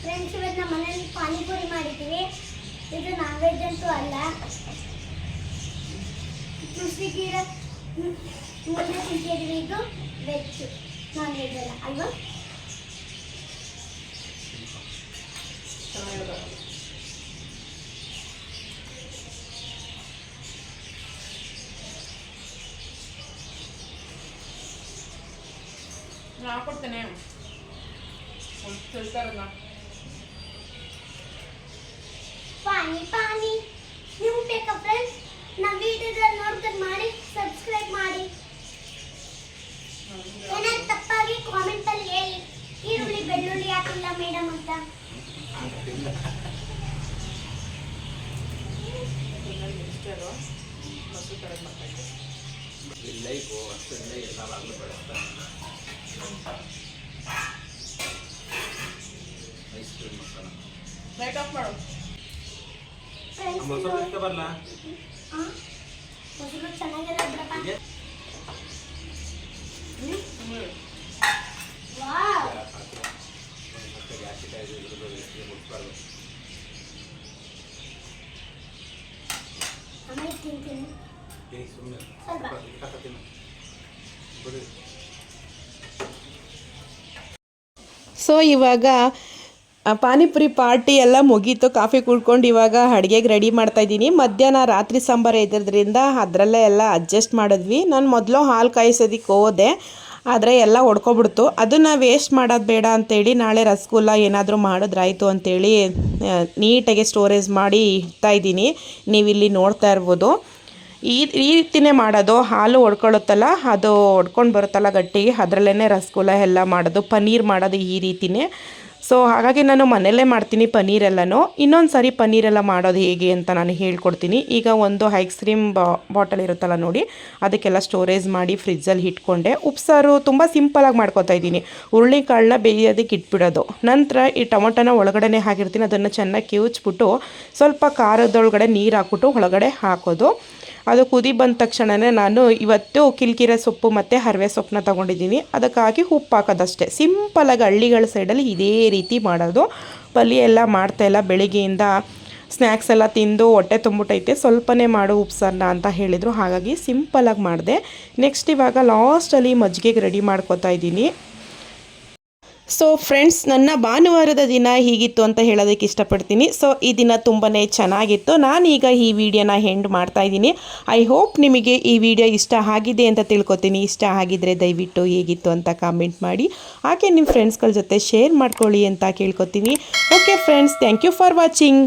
ಫ್ರೆಂಡ್ಸ್, ಇವತ್ತು ನಮ್ಮ ಮನೇಲಿ ಪಾನಿಪುರಿ ಮಾಡಿದ್ದೀವಿ. ಇದು ನಾನ್ ವೆಜ್ ಅಂತೂ ಅಲ್ಲ. ತುಳಸಿಗೀರ ಮುದ್ದೆ ತಿಂತಿದ್ವಿ. ಇದು ವೆಜ್, ನಾನ್ ವೆಜ್ ಅಲ್ಲ ಅಲ್ವಾ? ಹಾಕೊಡ್ತೇನೆ ಪಾನಿ ಪಾನಿ ನೀವು ಬೇಕಾ ಫ್ರೆಂಡ್ಸ್? ನಮ್ಮ ವಿಡಿಯೋದಲ್ಲಿ ನೋಡ್ಕೊಂಡು ಮಾಡಿ, ಸಬ್ಸ್ಕ್ರೈಬ್ ಮಾಡಿ. ಏನಾದ್ರು ತಪ್ಪಾಗಿ ಕಾಮೆಂಟ್ ಅಲ್ಲಿ ಹೇಳಿ. ಈರುಳ್ಳಿ ಬೆಳ್ಳುಳ್ಳಿ ಹಾಕಿಲ್ಲ ಮೇಡಮ್ ಅಂತ. ಲೈಟ್ ಆಫ್ ಮಾಡು. ಮೊಸರು ಚೆನ್ನಾಗಿಲ್ಲ ಬಿಡಪ್ಪ. ವಾವ್, ಆಮೇಲೆ ತಿಂತೀನಿ ಸ್ವಲ್ಪ. ಸೊ ಇವಾಗ ಪಾನಿಪುರಿ ಪಾರ್ಟಿ ಎಲ್ಲ ಮುಗೀತು, ಕಾಫಿ ಕುಡ್ಕೊಂಡು ಇವಾಗ ಅಡುಗೆಗೆ ರೆಡಿ ಮಾಡ್ತಾಯಿದ್ದೀನಿ. ಮಧ್ಯಾಹ್ನ ರಾತ್ರಿ ಸಾಂಬಾರು ಇದ್ದಿದ್ದರಿಂದ ಅದರಲ್ಲೇ ಎಲ್ಲ ಅಡ್ಜಸ್ಟ್ ಮಾಡಿದ್ವಿ. ನಾನು ಮೊದಲು ಹಾಲು ಕಾಯಿಸೋದಕ್ಕೆ ಹೋದೆ, ಆದರೆ ಎಲ್ಲ ಹೊಡ್ಕೊಬಿಡ್ತು. ಅದನ್ನು ವೇಸ್ಟ್ ಮಾಡೋದು ಬೇಡ ಅಂತೇಳಿ ನಾಳೆ ರಸಗುಲ್ಲ ಏನಾದರೂ ಮಾಡಿದ್ರಾಯ್ತು ಅಂತೇಳಿ ನೀಟಾಗಿ ಸ್ಟೋರೇಜ್ ಮಾಡಿ ಇಡ್ತಾಯಿದ್ದೀನಿ. ನೀವಿಲ್ಲಿ ನೋಡ್ತಾ ಇರ್ಬೋದು. ಈ ರೀತಿಯೇ ಮಾಡೋದು. ಹಾಲು ಹೊಡ್ಕೊಳ್ಳುತ್ತಲ್ಲ, ಅದು ಹೊಡ್ಕೊಂಡು ಬರುತ್ತಲ್ಲ ಗಟ್ಟಿಗೆ, ಅದರಲ್ಲೇ ರಸಗುಲ್ಲ ಎಲ್ಲ ಮಾಡೋದು. ಪನ್ನೀರ್ ಮಾಡೋದು ಈ ರೀತಿಯೇ. ಸೊ ಹಾಗಾಗಿ ನಾನು ಮನೆಯಲ್ಲೇ ಮಾಡ್ತೀನಿ ಪನ್ನೀರೆಲ್ಲನೂ. ಇನ್ನೊಂದು ಸಾರಿ ಪನ್ನೀರೆಲ್ಲ ಮಾಡೋದು ಹೇಗೆ ಅಂತ ನಾನು ಹೇಳ್ಕೊಡ್ತೀನಿ. ಈಗ ಒಂದು ಐಸ್ ಕ್ರೀಮ್ ಬಾಟಲ್ ಇರುತ್ತಲ್ಲ ನೋಡಿ, ಅದಕ್ಕೆಲ್ಲ ಸ್ಟೋರೇಜ್ ಮಾಡಿ ಫ್ರಿಜ್ಜಲ್ಲಿ ಇಟ್ಕೊಂಡೆ. ಉಪ್ಸಾರು ತುಂಬ ಸಿಂಪಲಾಗಿ ಮಾಡ್ಕೊತಾ ಇದ್ದೀನಿ. ಹುರುಳಿಕಾಳನ್ನ ಬೇಯೋದಕ್ಕೆ ಇಟ್ಬಿಡೋದು. ನಂತರ ಈ ಟೊಮೊಟೊನ ಒಳಗಡೆ ಹಾಕಿರ್ತೀನಿ, ಅದನ್ನು ಚೆನ್ನಾಗಿ ಕಿವುಚ್ಬಿಟ್ಟು ಸ್ವಲ್ಪ ಖಾರದೊಳಗಡೆ ನೀರು ಹಾಕ್ಬಿಟ್ಟು ಒಳಗಡೆ ಹಾಕೋದು. ಅದು ಕುದಿ ಬಂದ ತಕ್ಷಣವೇ ನಾನು ಇವತ್ತು ಕಿಲ್ಕಿರೆ ಸೊಪ್ಪು ಮತ್ತು ಹರವೆ ಸೊಪ್ಪನ್ನ ತೊಗೊಂಡಿದ್ದೀನಿ. ಅದಕ್ಕಾಗಿ ಉಪ್ಪು ಹಾಕೋದಷ್ಟೇ. ಸಿಂಪಲಾಗಿ ಹಳ್ಳಿಗಳ ಸೈಡಲ್ಲಿ ಇದೇ ರೀತಿ ಮಾಡೋದು. ಪಲ್ಯ ಎಲ್ಲ ಮಾಡ್ತಾಯಿಲ್ಲ, ಬೆಳಿಗ್ಗೆಯಿಂದ ಸ್ನ್ಯಾಕ್ಸ್ ಎಲ್ಲ ತಿಂದು ಹೊಟ್ಟೆ ತುಂಬಿಟ್ಟೈತೆ, ಸ್ವಲ್ಪನೇ ಮಾಡು ಉಪ್ಸಾರನ್ನ ಅಂತ ಹೇಳಿದರು. ಹಾಗಾಗಿ ಸಿಂಪಲಾಗಿ ಮಾಡಿದೆ. ನೆಕ್ಸ್ಟ್ ಇವಾಗ ಲಾಸ್ಟಲ್ಲಿ ಮಜ್ಜಿಗೆಗೆ ರೆಡಿ ಮಾಡ್ಕೊತಾ ಇದ್ದೀನಿ. ಸೊ ಫ್ರೆಂಡ್ಸ್, ನನ್ನ ಭಾನುವಾರದ ದಿನ ಹೀಗಿತ್ತು ಅಂತ ಹೇಳೋದಕ್ಕೆ ಇಷ್ಟಪಡ್ತೀನಿ. ಸೊ ಈ ದಿನ ತುಂಬಾ ಚೆನ್ನಾಗಿತ್ತು. ನಾನೀಗ ಈ ವಿಡಿಯೋನ ಎಂಡ್ ಮಾಡ್ತಾಯಿದ್ದೀನಿ. ಐ ಹೋಪ್ ನಿಮಗೆ ಈ ವಿಡಿಯೋ ಇಷ್ಟ ಆಗಿದೆ ಅಂತ ತಿಳ್ಕೊತೀನಿ. ಇಷ್ಟ ಆಗಿದ್ದರೆ ದಯವಿಟ್ಟು ಹೇಗಿತ್ತು ಅಂತ ಕಾಮೆಂಟ್ ಮಾಡಿ, ಹಾಗೆ ನಿಮ್ಮ ಫ್ರೆಂಡ್ಸ್ಗಳ ಜೊತೆ ಶೇರ್ ಮಾಡ್ಕೊಳ್ಳಿ ಅಂತ ಕೇಳ್ಕೊತೀನಿ. Okay friends, thank you for watching.